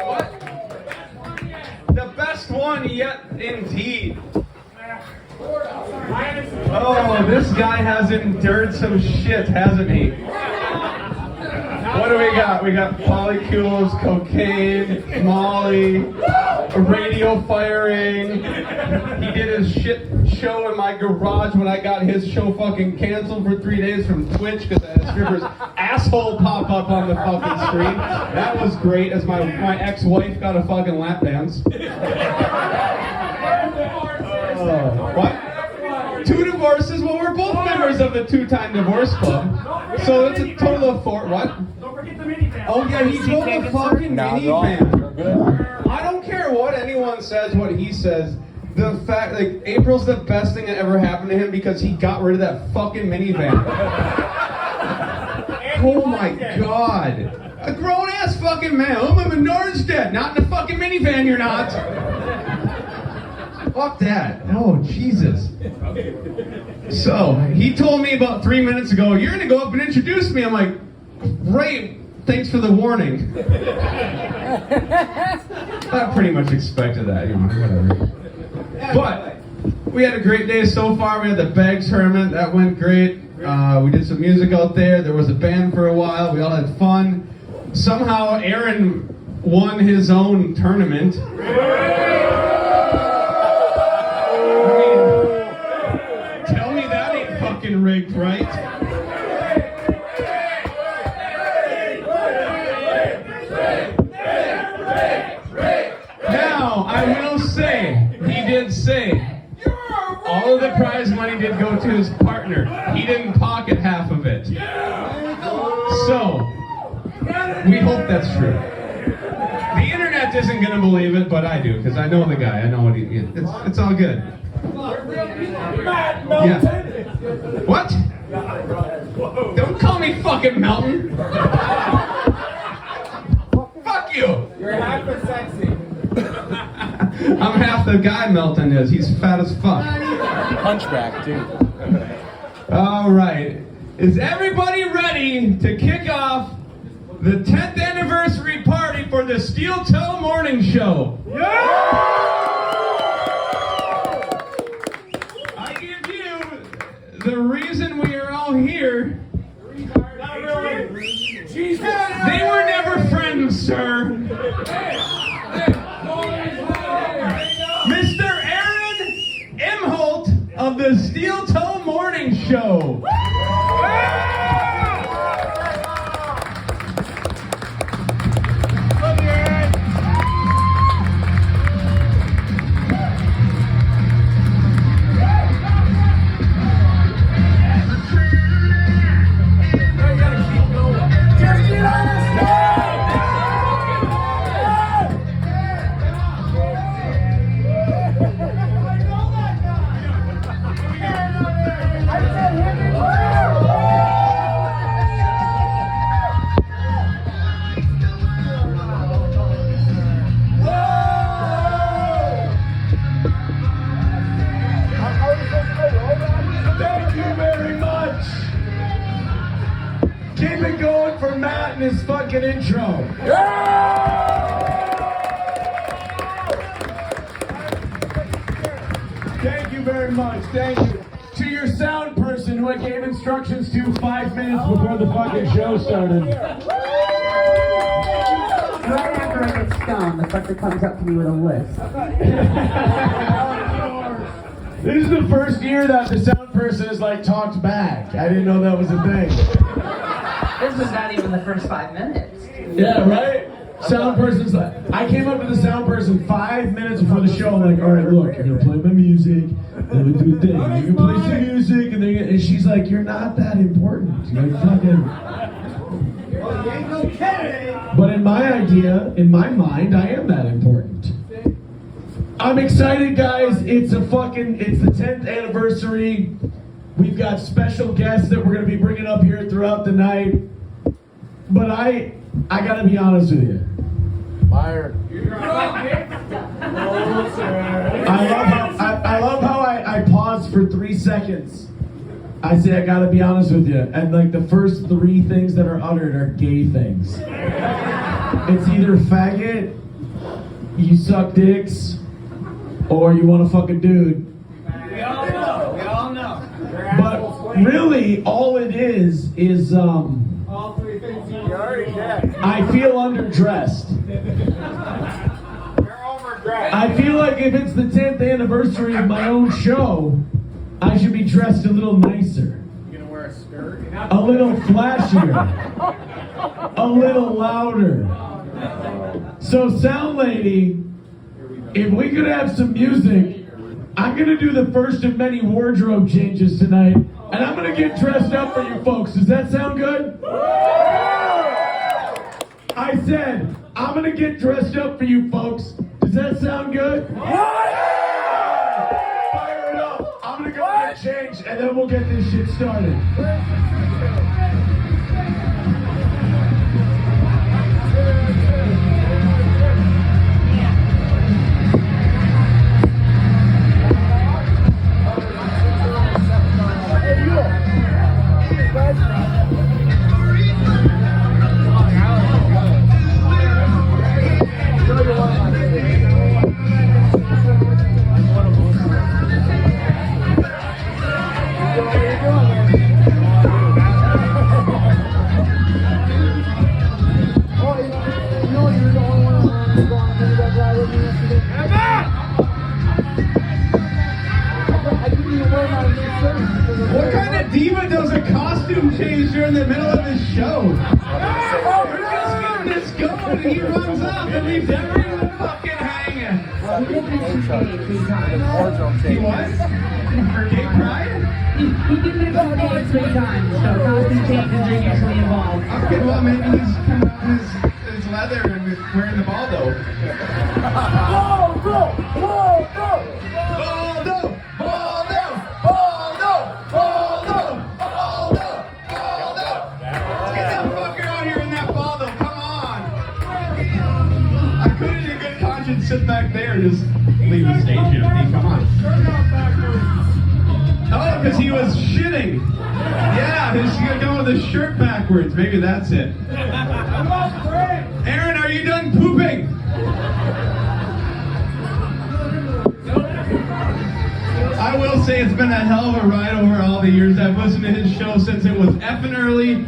What? The best one yet, indeed. Oh, this guy has endured some shit, hasn't he? What do we got? We got polycules, cocaine, Molly, radio firing. He did his shit show in my garage when I got his show fucking canceled for 3 days from Twitch because I had a stripper's asshole pop up on the fucking screen. That was great as my ex-wife got a fucking lap dance. What? 2 divorces? Well, we're both members of the 2-time divorce club. So it's a total of 4. What? Oh yeah, he drove a fucking minivan. I don't care what anyone says, what he says. The fact, like, April's the best thing that ever happened to him because he got rid of that fucking minivan. Oh my god. A grown-ass fucking man. I'm in Nornstedt, not in the fucking minivan, you're not. Fuck that. Oh, Jesus. So, he told me about 3 minutes ago, you're gonna go up and introduce me. I'm like, great. Thanks for the warning. I pretty much expected that, you know, whatever. But we had a great day so far. We had the bags tournament. That went great. We did some music out there. There was a band for a while. We all had fun. Somehow Aaron won his own tournament. I mean, tell me that ain't fucking rigged, right? I will say, he did say, all of the prize money did go to his partner. He didn't pocket half of it. So, we hope that's true. The internet isn't going to believe it, but I do, because I know the guy. I know what he is. It's all good. Yeah. What? Don't call me fucking Melton. Fuck you. You're hyper sexy. I'm half the guy Melton is. He's fat as fuck. Hunchback, too. All right. Is everybody ready to kick off the 10th anniversary party for the Steel Toe Morning Show? Yeah! I give you the reason we are all here. Not really. Jesus. They were never friends, sir. Mr. Aaron Imholte of the Steel Toe Morning Show. His fucking intro. Thank you very much. Thank you. To your sound person who I gave instructions to 5 minutes before the fucking show started. Right after I get stoned, the fucker comes up to me with a list. This is the first year that the sound person has like talked back. I didn't know that was a thing. This was not even the first 5 minutes. Yeah, right? Sound person's like, I came up to the sound person 5 minutes before the show. I'm like, all right, look, you're gonna play my music, then we do a thing. You're gonna play some music, and she's like, you're not that important. You're fucking. But in my idea, in my mind, I am that important. I'm excited, guys. It's the 10th anniversary. We've got special guests that we're gonna be bringing up here throughout the night. But I gotta be honest with you. Fire. I love how I pause for 3 seconds I say I gotta be honest with you, and like the first three things that are uttered are gay things. It's either faggot, you suck dicks, or you want to fuck a dude. We all know. We all know. But really, all it is All three things you already did. I feel underdressed. You're overdressed. I feel like if it's the 10th anniversary of my own show, I should be dressed a little nicer. You gonna wear a skirt? A little flashier. A little louder. So, sound lady, if we could have some music, I'm gonna do the first of many wardrobe changes tonight, and I'm gonna get dressed up for you folks. Does that sound good? I said, I'm gonna get dressed up for you folks. Does that sound good? Fire it up. I'm gonna go get changed, and then we'll get this shit started. What kind of diva does a costume change during the middle of this show? We're just getting this going and he runs up and leaves everyone fucking hanging. He what? For gay pride? He did this all day 3 times, so costume changes are usually involved. Okay, well maybe he's coming out his leather and wearing the Baldo. Baldo! Baldo! Baldo! Baldo! Baldo! Baldo! Baldo! Baldo! Let's get that fucker out here in that Baldo, come on! I couldn't in good conscience sit back there and just leave the stage empty, come on. Oh, because he was shitting. Yeah, he's gonna go with his shirt backwards. Maybe that's it. Aaron, are you done pooping? I will say it's been a hell of a ride over all the years. I've listened to his show since it was effing early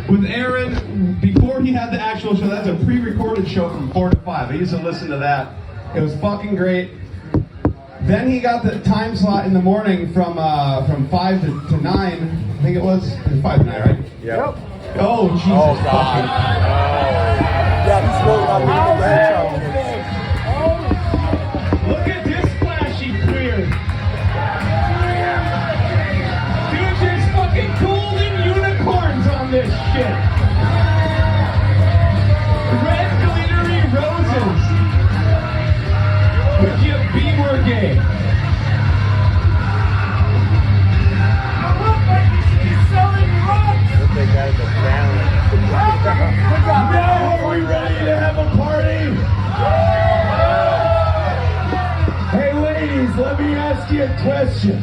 with Aaron before he had the actual show. That's a pre-recorded show from 4 to 5. I used to listen to that. It was fucking great. Then he got the time slot in the morning from 5 to 9. I think it was 5 to 9, right? Yep. Oh, Jesus. Oh, God. Yeah, he's rolling up into the grandchild. Look at this flashy queer. Dude, there's fucking golden unicorns on this shit. Red glittery roses. Would you be more gay? Now are we ready to have a party? Hey ladies, let me ask you a question.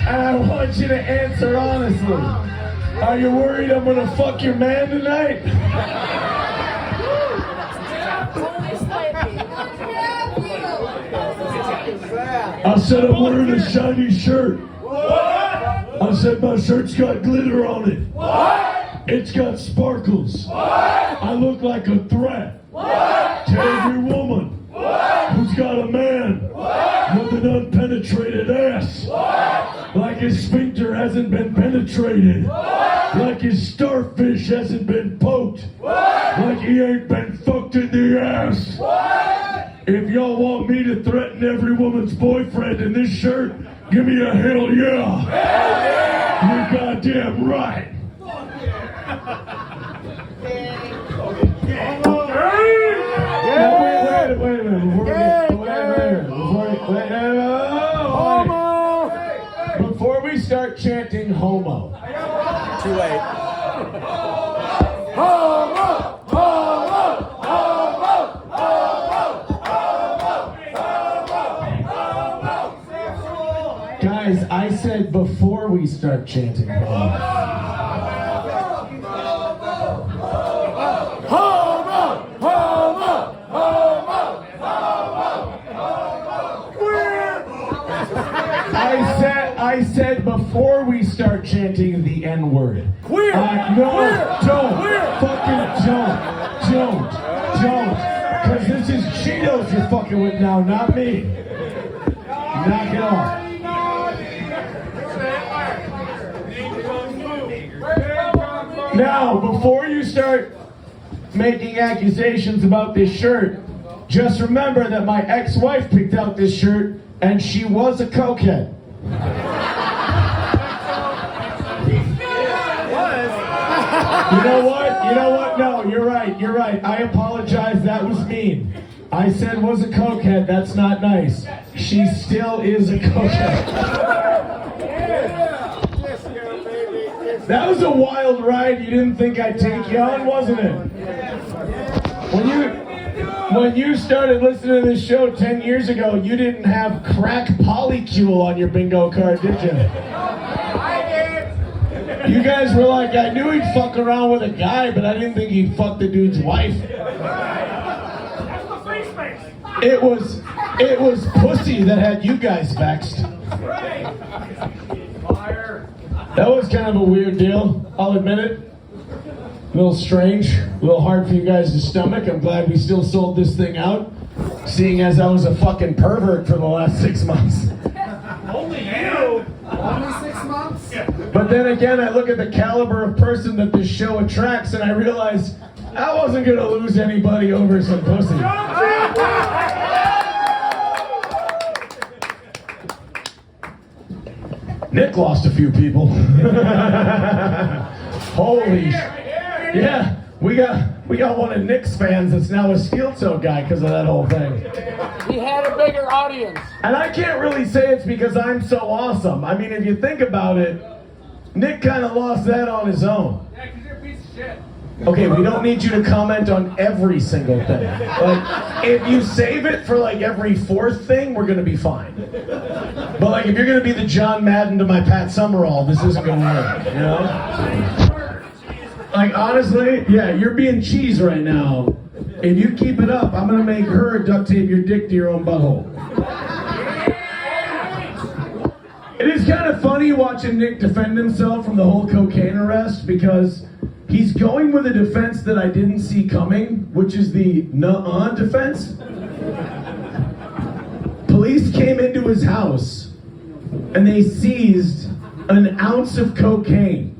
And I want you to answer honestly. Are you worried I'm gonna fuck your man tonight? I said I'm wearing a shiny shirt. I said my shirt's got glitter on it. It's got sparkles. I look like a threat to every woman who's got a man with an unpenetrated ass. Like his sphincter hasn't been penetrated. Like his starfish hasn't been poked. Like he ain't been fucked in the ass. If y'all want me to threaten every woman's boyfriend in this shirt, give me a hell yeah. You're goddamn right. Wait a minute. Before we start chanting homo. Too late. Homo! Homo! Homo! Homo! Guys, I said before we start chanting. I said before we start chanting the N-word. Queer! No, Queer! don't. Queer! Fucking don't. Because this is Cheetos you're fucking with now, not me. Knock it off. Now, before you start making accusations about this shirt, just remember that my ex-wife picked out this shirt and she was a cokehead. You know what? No, you're right. I apologize, that was mean. I said was a cokehead, that's not nice. She still is a cokehead. That was a wild ride you didn't think I'd take you on, wasn't it? When you started listening to this show 10 years ago, you didn't have crack polycule on your bingo card, did you? You guys were like, I knew he'd fuck around with a guy, but I didn't think he'd fuck the dude's wife. It was pussy that had you guys vexed. That was kind of a weird deal, I'll admit it. A little strange, a little hard for you guys to stomach. I'm glad we still sold this thing out, seeing as I was a fucking pervert for the last 6 months. Only you? Only 6 months? But then again, I look at the caliber of person that this show attracts, and I realize I wasn't gonna lose anybody over some pussy. Nick lost a few people. Holy shit. Yeah, we got one of Nick's fans that's now a steel-toe guy because of that whole thing. He had a bigger audience. And I can't really say it's because I'm so awesome. I mean, if you think about it, Nick kind of lost that on his own. Yeah, because you're a piece of shit. Okay, we don't need you to comment on every single thing. Like, if you save it for like every fourth thing, we're gonna be fine. But like, if you're gonna be the John Madden to my Pat Summerall, this isn't gonna work, you know? Like, honestly, yeah, you're being cheese right now. If you keep it up, I'm gonna make her duct tape your dick to your own butthole. It is kind of funny watching Nick defend himself from the whole cocaine arrest because he's going with a defense that I didn't see coming, which is the nuh-uh defense. Police came into his house and they seized an ounce of cocaine.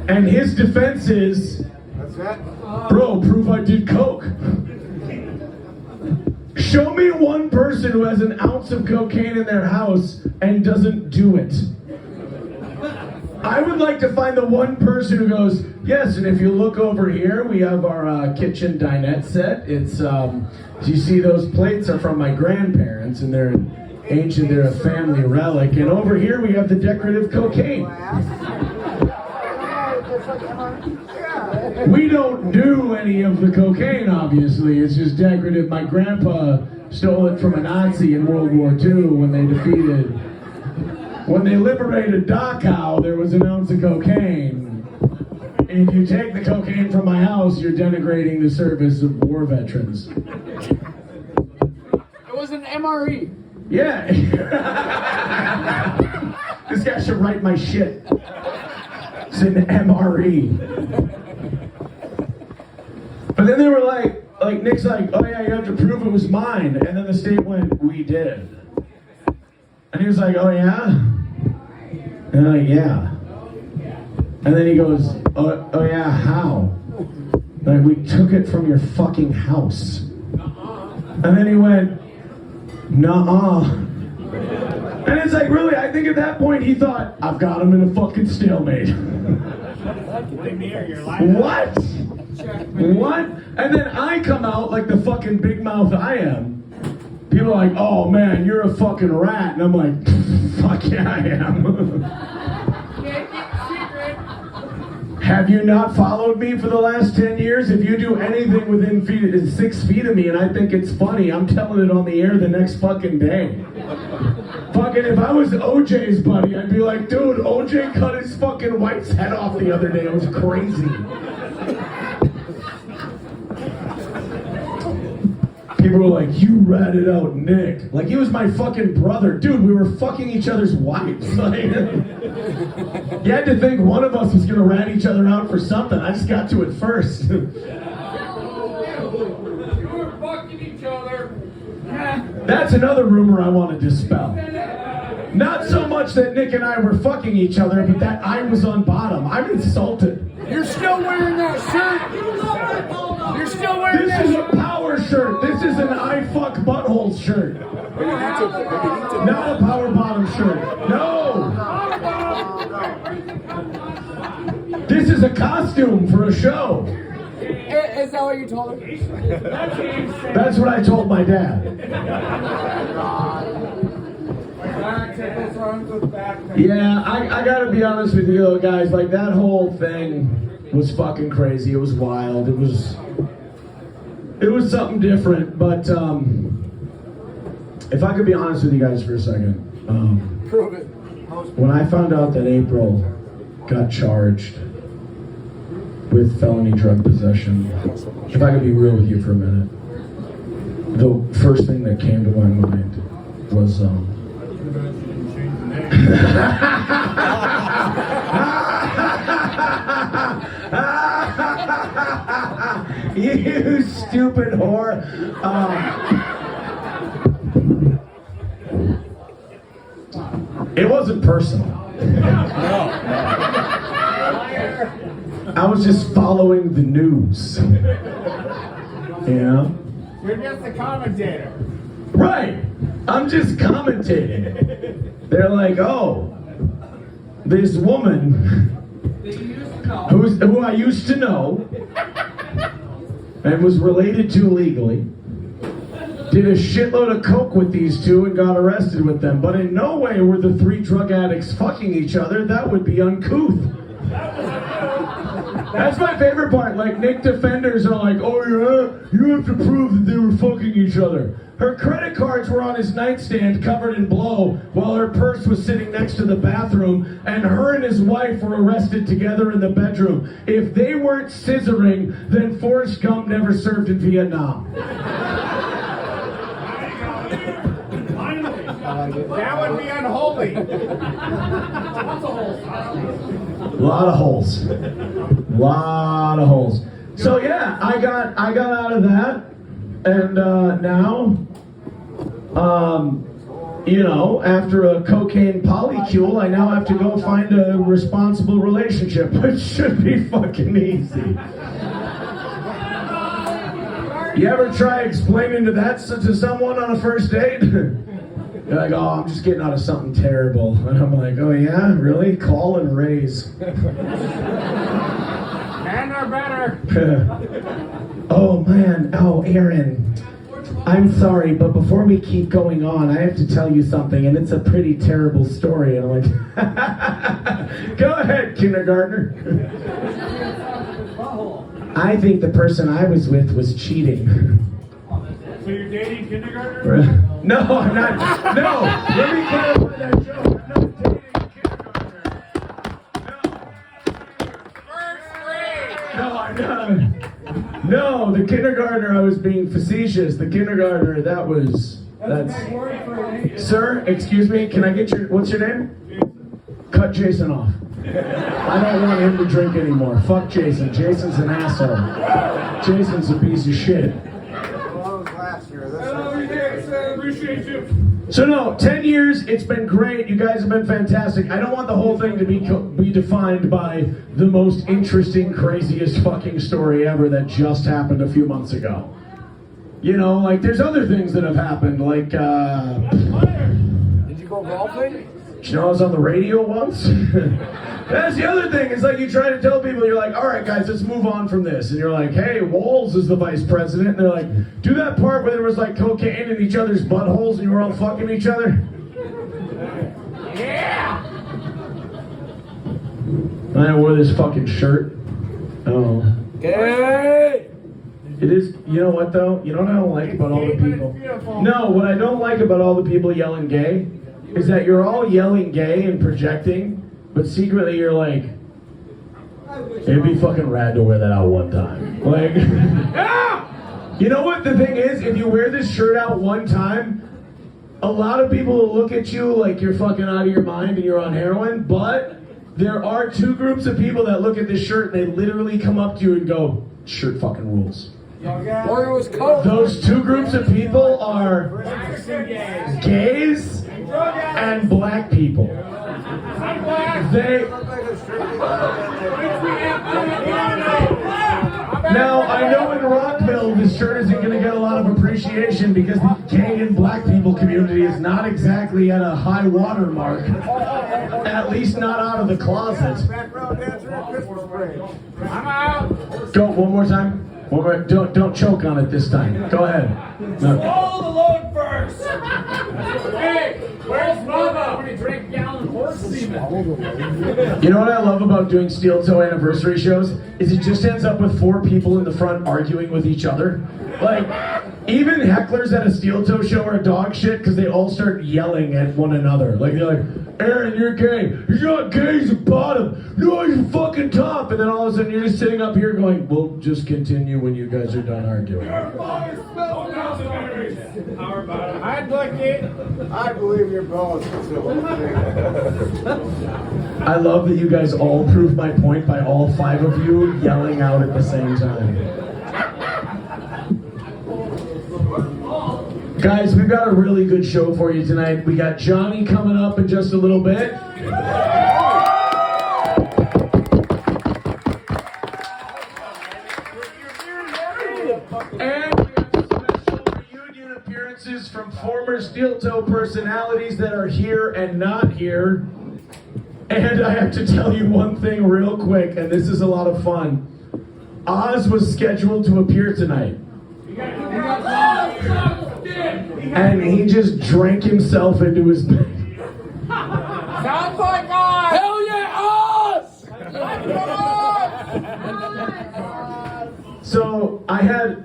And his defense is, bro, prove I did coke. Show me one person who has an ounce of cocaine in their house and doesn't do it. I would like to find the one person who goes, yes, and if you look over here, we have our kitchen dinette set. It's, you see those plates are from my grandparents, and they're ancient, they're a family relic. And over here we have the decorative cocaine. We don't do any of the cocaine, obviously. It's just decorative. My grandpa stole it from a Nazi in World War II when they liberated Dachau, there was an ounce of cocaine. If you take the cocaine from my house, you're denigrating the service of war veterans. It was an MRE. Yeah. This guy should write my shit. It's an MRE. But then they were like Nick's like, oh yeah, you have to prove it was mine. And then the state went, we did. And he was like, oh yeah? And I'm like, yeah. And then he goes, oh yeah, how? Like, we took it from your fucking house. And then he went, nuh-uh. And it's like, really, I think at that point he thought, I've got him in a fucking stalemate. What? What? And then I come out like the fucking big mouth I am. People are like, oh man, you're a fucking rat. And I'm like, fuck yeah, I am. Have you not followed me for the last 10 years? If you do anything within 6 feet of me and I think it's funny, I'm telling it on the air the next fucking day. Fucking, if I was OJ's buddy, I'd be like, dude, OJ cut his fucking wife's head off the other day. It was crazy. People were like, you ratted out Nick. Like, he was my fucking brother. Dude, we were fucking each other's wives. Like, you had to think one of us was going to rat each other out for something. I just got to it first. You were fucking each other. That's another rumor I want to dispel. Not so much that Nick and I were fucking each other, but that I was on bottom. I'm insulted. You're still wearing that shirt. You're still wearing that This is shirt. a power shirt. This is an I fuck butthole shirt. Not a power bottom shirt. No. This is a costume for a show. Is that what you told her? That's what I told my dad. Yeah, I gotta be honest with you guys, like that whole thing was fucking crazy. It was wild. It was something different, but if I could be honest with you guys for a second, Prove it. when I found out that April got charged with felony drug possession, if I could be real with you for a minute, the first thing that came to my mind was you stupid whore. It wasn't personal. I was just following the news. Yeah. You're just a commentator. Right. I'm just commentating. They're like, oh, this woman who I used to know and was related to illegally did a shitload of coke with these two and got arrested with them. But in no way were the three drug addicts fucking each other. That would be uncouth. That's my favorite part. Like, Nick defenders are like, oh yeah, you have to prove that they were fucking each other. Her credit cards were on his nightstand covered in blow while her purse was sitting next to the bathroom, and her and his wife were arrested together in the bedroom. If they weren't scissoring, then Forrest Gump never served in Vietnam. That would be unholy. Lot of holes. Lot of holes. So yeah, I got out of that, and now, you know, after a cocaine polycule, I now have to go find a responsible relationship, which should be fucking easy. You ever try explaining to someone on a first date? They're like, oh, I'm just getting out of something terrible. And I'm like, oh yeah, really? Call and raise. Men are better. Oh man, oh Aaron, I'm sorry, but before we keep going on, I have to tell you something, and it's a pretty terrible story. And I'm like, go ahead, kindergartner. I think the person I was with was cheating. So you're dating kindergartner? No, I'm not. No, let me clarify that joke. I'm not dating a kindergartner. No, I'm not. No, the kindergartner, I was being facetious. The kindergartner, that's. Sir, excuse me, can I get what's your name? Cut Jason off. I don't want him to drink anymore. Fuck Jason. Jason's an asshole. Jason's a piece of shit. Appreciate you. So no, 10 years, it's been great. You guys have been fantastic. I don't want the whole thing to be defined by the most interesting, craziest fucking story ever that just happened a few months ago. You know, like, there's other things that have happened, like, Did you go golfing? you know, I was on the radio once. That's the other thing. It's like you try to tell people, you're like, all right, guys, let's move on from this. And you're like, hey, Walls is the vice president. And they're like, do that part where there was like cocaine in each other's buttholes and you were all fucking each other. Yeah! I wore this fucking shirt. Oh. Hey! It is, you know what though? You know what I don't like about all the people? No, what I don't like about all the people yelling gay is that you're all yelling gay and projecting, but secretly you're like, it'd be fucking rad to wear that out one time. Like, you know what the thing is? If you wear this shirt out one time, a lot of people will look at you like you're fucking out of your mind and you're on heroin, but there are two groups of people that look at this shirt and they literally come up to you and go, shirt fucking rules. Or it was cold. Those two groups of people are gays and black people. Now, I know in Rockville this shirt isn't going to get a lot of appreciation because the gay and black people community is not exactly at a high water mark. At least not out of the closet. I'm out. Go one more time. One more. Don't choke on it this time. Go ahead. No. Swallow the load first. Hey, where's Mama when he drank a gallon of horse semen? You know what I love about doing steel toe anniversary shows is it just ends up with 4 people in the front arguing with each other. Like, even hecklers at a steel toe show are dog shit because they all start yelling at one another. Like, they're like, Aaron, you're gay. You're not gay, he's a bottom. No, he's fucking top. And then all of a sudden you're just sitting up here going, we'll just continue when you guys are done arguing. I'd like it. I believe you're both. I love that you guys all proved my point by all 5 of you yelling out at the same time. Guys, we've got a really good show for you tonight. We got Johnny coming up in just a little bit. And we have special reunion appearances from former steel toe personalities that are here and not here. And I have to tell you one thing real quick, and this is a lot of fun. Oz was scheduled to appear tonight. And he just drank himself into his bed. Sounds like us. Hell yeah, us! So I had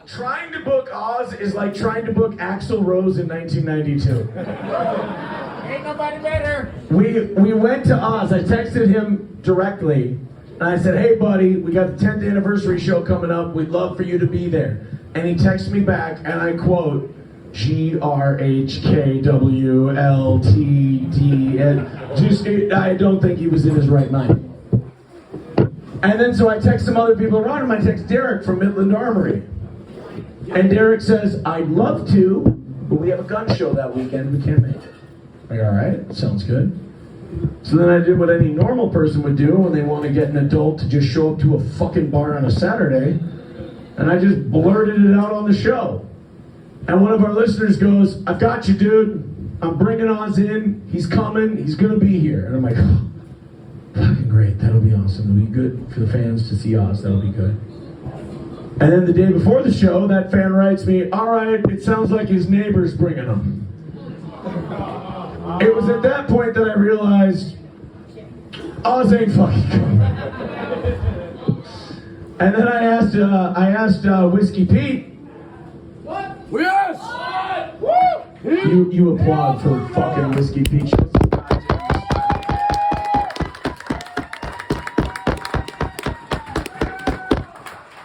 trying to book Oz is like trying to book Axl Rose in 1992. Ain't nobody better. We went to Oz. I texted him directly, and I said, "Hey, buddy, we got the 10th anniversary show coming up. We'd love for you to be there." And he texted me back, and I quote, GRHKWLTD, and just, I don't think he was in his right mind. And then so I text some other people around him. I text Derek from Midland Armory. And Derek says, I'd love to, but we have a gun show that weekend. We can't make it. Like, all right, sounds good. So then I did what any normal person would do when they want to get an adult to just show up to a fucking bar on a Saturday. And I just blurted it out on the show. And one of our listeners goes, I've got you, dude. I'm bringing Oz in. He's coming. He's going to be here. And I'm like, oh, fucking great. That'll be awesome. It'll be good for the fans to see Oz. That'll be good. And then the day before the show, that fan writes me, all right, it sounds like his neighbor's bringing him. It was at that point that I realized Oz ain't fucking coming. And then I asked Whiskey Pete. What? Yes! Woo! You applaud for fucking Whiskey Pete.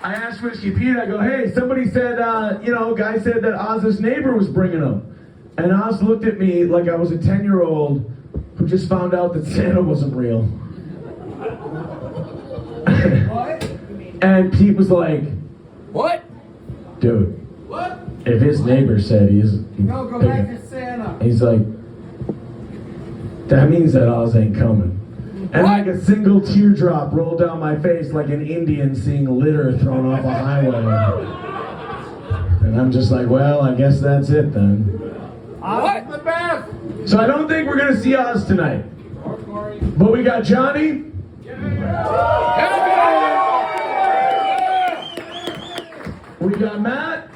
I asked Whiskey Pete, I go, hey, somebody said, a guy said that Oz's neighbor was bringing him. And Oz looked at me like I was a 10-year-old who just found out that Santa wasn't real. What? And Pete was like, What? dude, What? if his neighbor said No, go back to Santa. he's like, that means that Oz ain't coming. And like a single teardrop rolled down my face like an Indian seeing litter thrown off a highway. And I'm just like, well, I guess that's it then. What? The best. So I don't think we're going to see Oz tonight. But we got Johnny. We got Matt.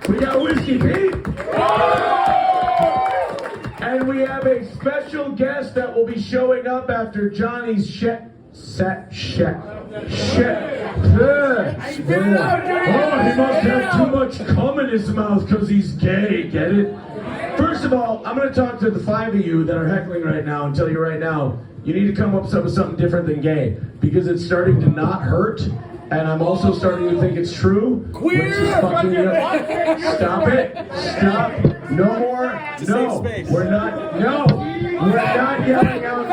We got Whiskey Pete. And we have a special guest that will be showing up after Johnny's set. Oh, he must have too much cum in his mouth because he's gay, get it? First of all, I'm going to talk to the 5 of you that are heckling right now and tell you right now, you need to come up with something different than gay, because it's starting to not hurt, and I'm also starting to think it's true. Queer! Which is fucking me up. Stop it. Stop. No more. No. We're not. No. We're not yelling out.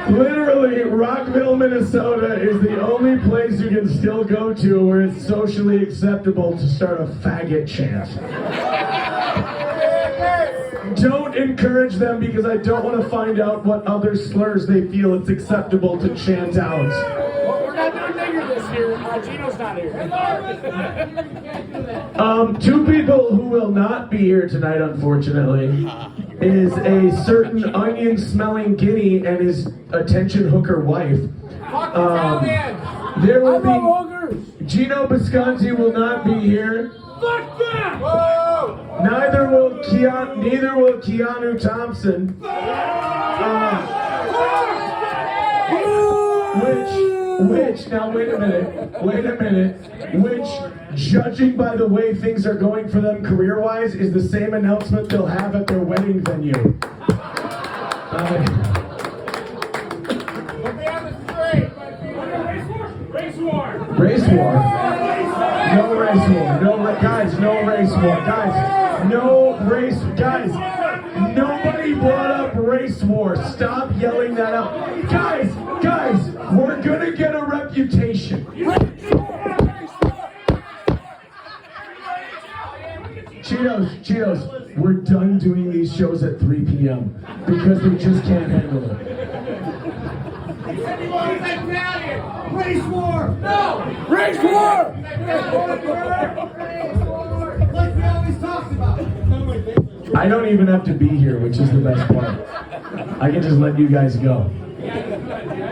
Literally, Rockville, Minnesota is the only place you can still go to where it's socially acceptable to start a faggot chant. Don't encourage them, because I don't want to find out what other slurs they feel it's acceptable to chant out. Well, we're not doing nigger this year. Gino's not here. 2 people who will not be here tonight, unfortunately, is a certain onion-smelling guinea and his attention hooker wife. There will be Gino Bisconti will not be here. Fuck them! Neither will Keanu Thompson. Which, now wait a minute, which, judging by the way things are going for them career-wise, is the same announcement they'll have at their wedding venue. Race war! Race war? No race war. Guys, no race war. Guys, no race. Guys, nobody brought up race war. Stop yelling that out. Guys, we're gonna get a reputation. Cheetos, we're done doing these shows at 3 p.m. because we just can't handle it. Race war! No! Race war! Like we always talked about. I don't even have to be here, which is the best part. I can just let you guys go.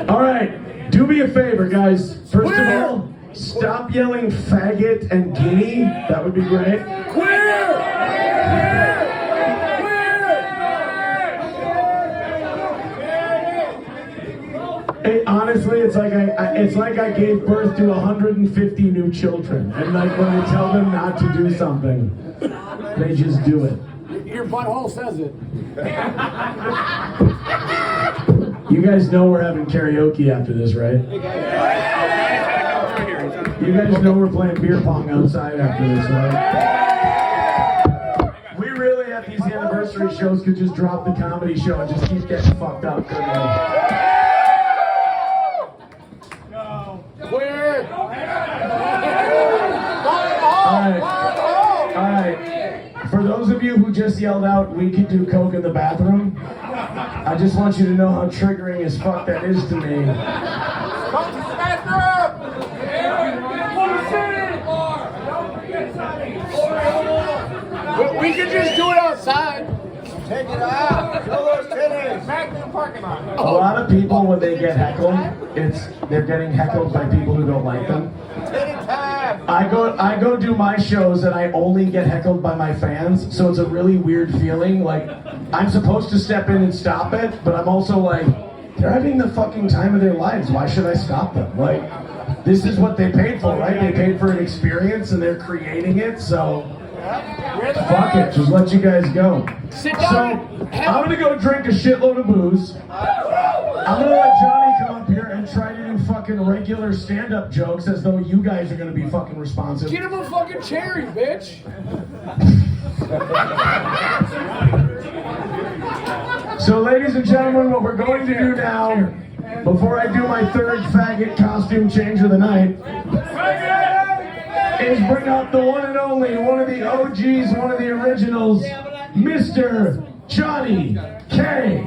All right, do me a favor, guys. First of all, stop yelling faggot and guinea. That would be great. Honestly, it's like I gave birth to 150 new children, and like when I tell them not to do something, they just do it. Your butthole says it. You guys know we're having karaoke after this, right? You guys know we're playing beer pong outside after this, right? We really at these anniversary shows could just drop the comedy show and just keep getting fucked up, couldn't we? Alright. For those of you who just yelled out, we could do coke in the bathroom, I just want you to know how triggering as fuck that is to me. Come to the bathroom! We could just do it outside. Take it out. Show those titties. Back to the parking lot. A lot of people, when they get heckled, they're getting heckled by people who don't like them. Titty time. I go do my shows and I only get heckled by my fans, so it's a really weird feeling. Like, I'm supposed to step in and stop it, but I'm also like, they're having the fucking time of their lives. Why should I stop them? Like, this is what they paid for, right? They paid for an experience and they're creating it, so fuck it, just let you guys go. Sit So, down. I'm gonna go drink a shitload of booze. I'm gonna let Johnny come up here and try to do fucking regular stand-up jokes as though you guys are gonna be fucking responsive. Get him a fucking cherry, bitch. So, ladies and gentlemen, what we're going to do now, before I do my third faggot costume change of the night, is bring out the one and only, one of the OGs, one of the originals, Mr. Johnny K.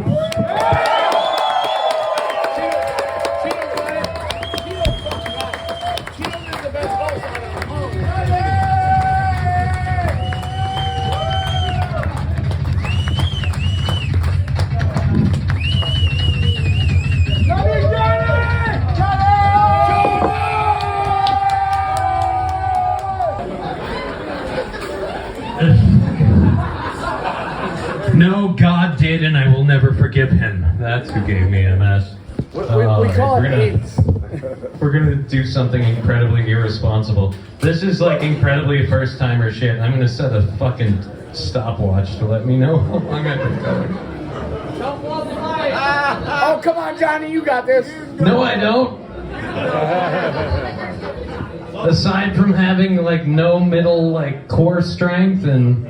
No, God did, and I will never forgive him. That's who gave me MS. We call it AIDS. We're gonna do something incredibly irresponsible. This is like incredibly first-timer shit. I'm gonna set a fucking stopwatch to let me know how long I've been going. Oh, come on, Johnny, you got this. No, I don't. Aside from having like no middle like core strength and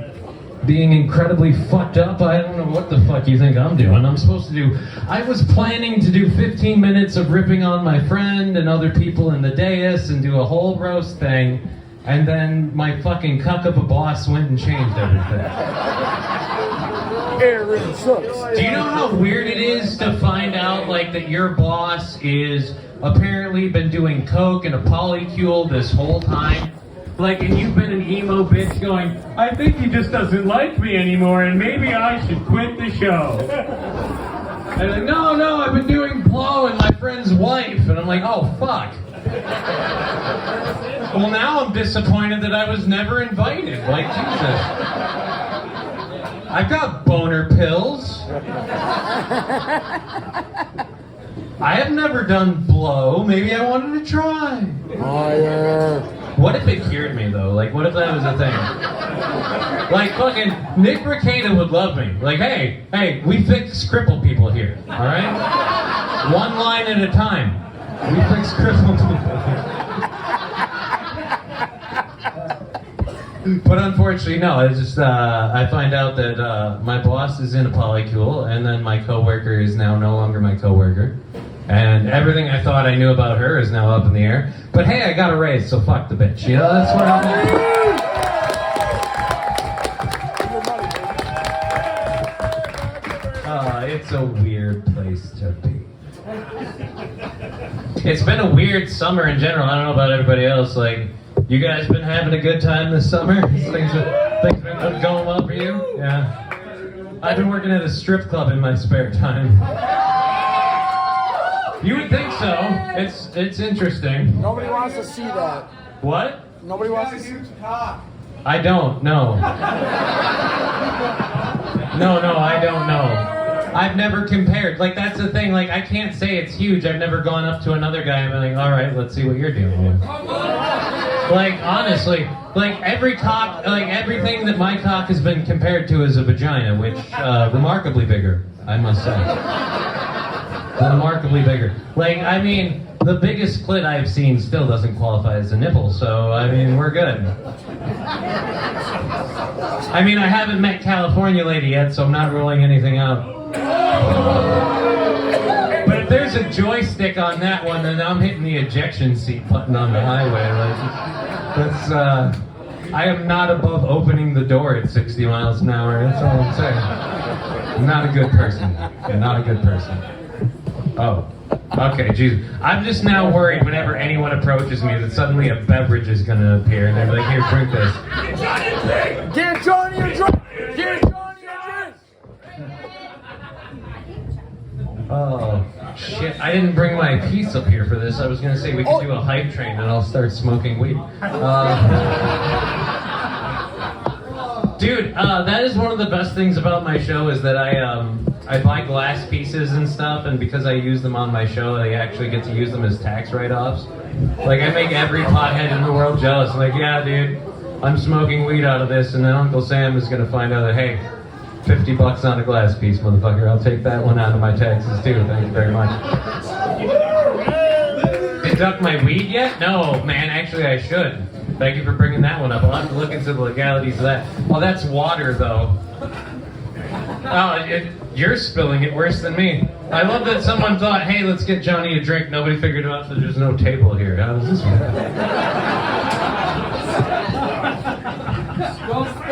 being incredibly fucked up, I don't know what the fuck you think I'm doing. I was planning to do 15 minutes of ripping on my friend and other people in the dais and do a whole roast thing, and then my fucking cuck of a boss went and changed everything. Aaron sucks. Do you know how weird it is to find out like that your boss is apparently been doing coke and a polycule this whole time? Like, and you've been an emo bitch going, I think he just doesn't like me anymore and maybe I should quit the show. And like, no, I've been doing blow and my friend's wife. And I'm like, oh, fuck. Well, now I'm disappointed that I was never invited. Like, Jesus. I've got boner pills. I have never done blow. Maybe I wanted to try. Oh, yeah. What if it cured me, though? Like, what if that was a thing? Like, fucking Nick Rekieta would love me. Like, hey, we fix crippled people here, all right? One line at a time. We fix crippled people. But unfortunately, no. It's just I find out that my boss is in a polycule, and then my coworker is now no longer my coworker, and everything I thought I knew about her is now up in the air. But hey, I got a raise, so fuck the bitch. You know, that's what I'm doing. It's a weird place to be. It's been a weird summer in general. I don't know about everybody else. Like, you guys been having a good time this summer? Things been going well for you? Yeah. I've been working at a strip club in my spare time. You would think so. It's interesting. Nobody wants to see that. What? Nobody wants to see that. I don't know. No, I don't know. I've never compared. Like, that's the thing. Like, I can't say it's huge. I've never gone up to another guy and been like, all right, let's see what you're dealing with. Like, honestly, like every cock, like everything that my cock has been compared to is a vagina, which, remarkably bigger, I must say. Remarkably bigger. Like, I mean, the biggest clit I've seen still doesn't qualify as a nipple, so, I mean, we're good. I mean, I haven't met California lady yet, so I'm not ruling anything out. But if there's a joystick on that one, then I'm hitting the ejection seat button on the highway. Like, that's, I am not above opening the door at 60 miles an hour, that's all I'm saying. I'm not a good person. I'm not a good person. Oh. Okay, geez. I'm just now worried whenever anyone approaches me that suddenly a beverage is going to appear and they're like, here, drink this. Get Johnny a drink! Get Johnny a drink! Oh, shit. I didn't bring my piece up here for this. I was going to say we could do a hype train and I'll start smoking weed. Dude, that is one of the best things about my show is that I buy glass pieces and stuff, and because I use them on my show, I actually get to use them as tax write-offs. Like, I make every pothead in the world jealous. Like, yeah, dude, I'm smoking weed out of this, and then Uncle Sam is going to find out that, hey, $50 on a glass piece, motherfucker. I'll take that one out of my taxes, too. Thank you very much. Deduct my weed yet? No, man, actually I should. Thank you for bringing that one up. I'll have to look into the legalities of that. Oh, that's water, though. Oh, you're spilling it worse than me. I love that someone thought, hey, let's get Johnny a drink. Nobody figured out that there's no table here. How does this work?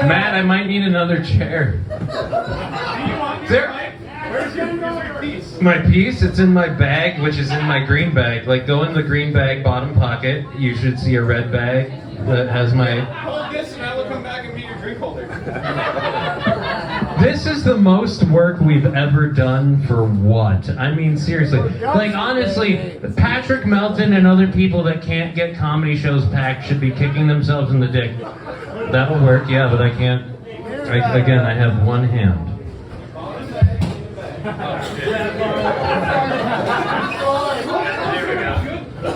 Matt, I might need another chair. Where's your piece? My piece? It's in my bag, which is in my green bag. Like, go in the green bag bottom pocket. You should see a red bag that has my... Hold this and I will come back and be your drink holder. This is the most work we've ever done for what? I mean, seriously. Like, honestly, Patrick Melton and other people that can't get comedy shows packed should be kicking themselves in the dick. That'll work, yeah, but I can't Again, I have one hand.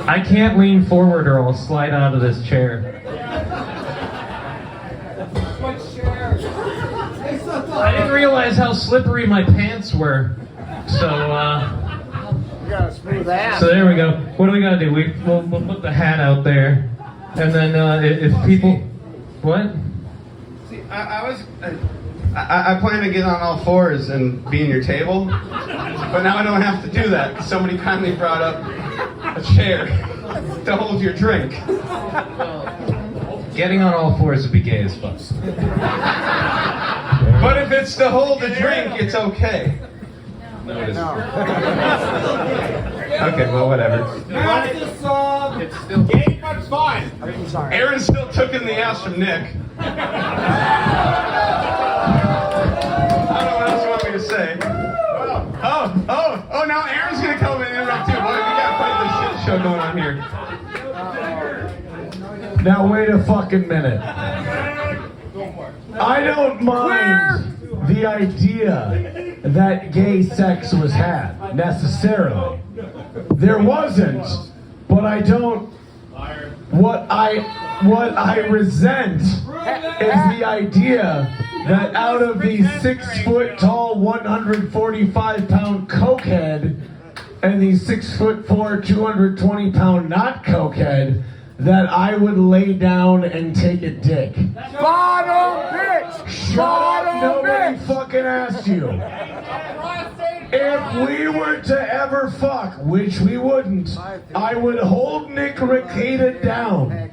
I can't lean forward or I'll slide out of this chair. I didn't realize how slippery my pants were. So, You got a smooth ass. so there we go. What do we gotta do? We'll put the hat out there. And then if people... What? See, I plan to get on all fours and be in your table, but now I don't have to do that because somebody kindly brought up a chair to hold your drink. Getting on all fours would be gay as fuck. But if it's to hold the drink, it's okay. No, it isn't. Okay, well, whatever. That's the song. It's still gay, but it's fine. I'm sorry. Aaron's still took in the ass from Nick. I don't know what else you want me to say. Oh, now Aaron's gonna come in and interrupt too. Boy, we got quite the shit show going on here. Now wait a fucking minute. I don't mind the idea that gay sex was had, necessarily. There wasn't, but I don't... What I resent is the idea that out of the 6 foot tall, 145 pound cokehead and the 6 foot 4, 220 pound not cokehead, that I would lay down and take a dick. Bottom bitch! Shut up, nobody fucking asked you. If we were to ever fuck, which we wouldn't, I would hold Nick Ricada down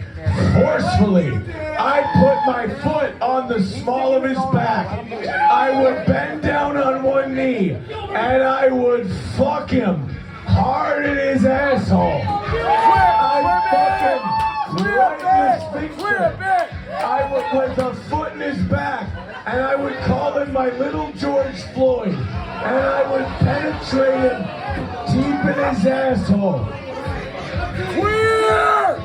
forcefully. I'd put my foot on the small of his back. I would bend down on one knee and I would fuck him hard in his asshole. I'd fucking right in his sphincter. I would with a foot in his back, and I would call him my little George Floyd, and I would penetrate him deep in his asshole. Queer!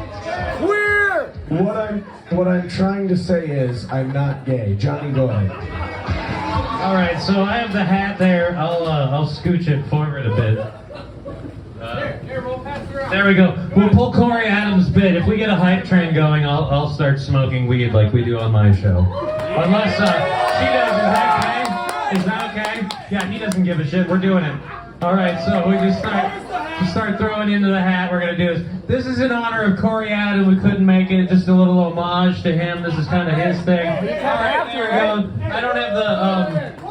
What I'm trying to say is I'm not gay. Johnny, go ahead. All right, so I have the hat there. I'll scooch it forward a bit. There we go. We'll pull Corey Adams' bit. If we get a hype train going, I'll start smoking weed like we do on my show. Unless she does. Is that okay? Is that okay? Yeah, he doesn't give a shit. We're doing it. All right, so we just start throwing into the hat. We're gonna do this is in honor of Corey Adams. We couldn't make it. Just a little homage to him. This is kind of his thing. All right, there we go. I don't have the.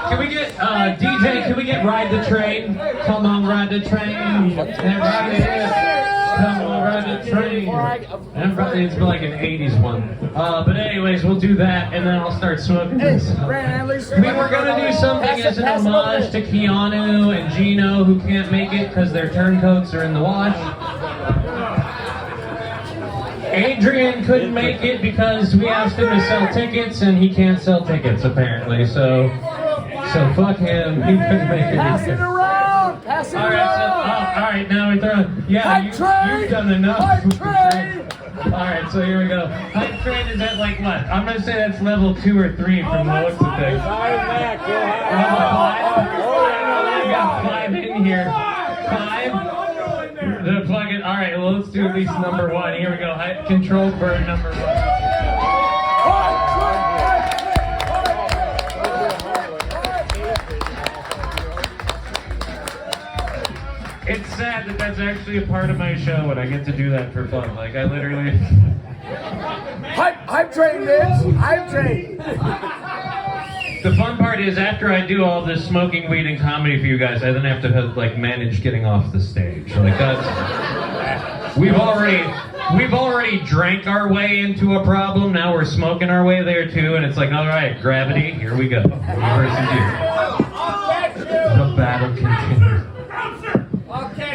Can we get DJ? Can we get Ride the Train? Come on, ride the train. Everybody, come on, ride the train. Everybody, it's like an '80s one. But anyways, we'll do that, and then I'll start smoking this. We were gonna do something as an homage to Keanu and Gino, who can't make it because their turncoats are in the wash. Adrian couldn't make it because we asked him to sell tickets, and he can't sell tickets apparently. So fuck him. He couldn't make it. Pass it around! Pass it around! All right, now we throw. Yeah, you've done enough. Hype train! All right, so here we go. Hype train is at like what? I'm gonna say that's level 2 or 3 from the looks of things. Level 5. We got 5 in here. 5. The fucking. All right, well let's do at least number 1. Here we go. Controlled burn number 1. It's sad that that's actually a part of my show and I get to do that for fun. Like, I literally... Hype train, bitch! Hype train! The fun part is, after I do all this smoking weed and comedy for you guys, I then have to, like, manage getting off the stage. Like, that's... We've already drank our way into a problem, now we're smoking our way there too, and it's like, alright, gravity, here we go. Reversing gear. The battle continues.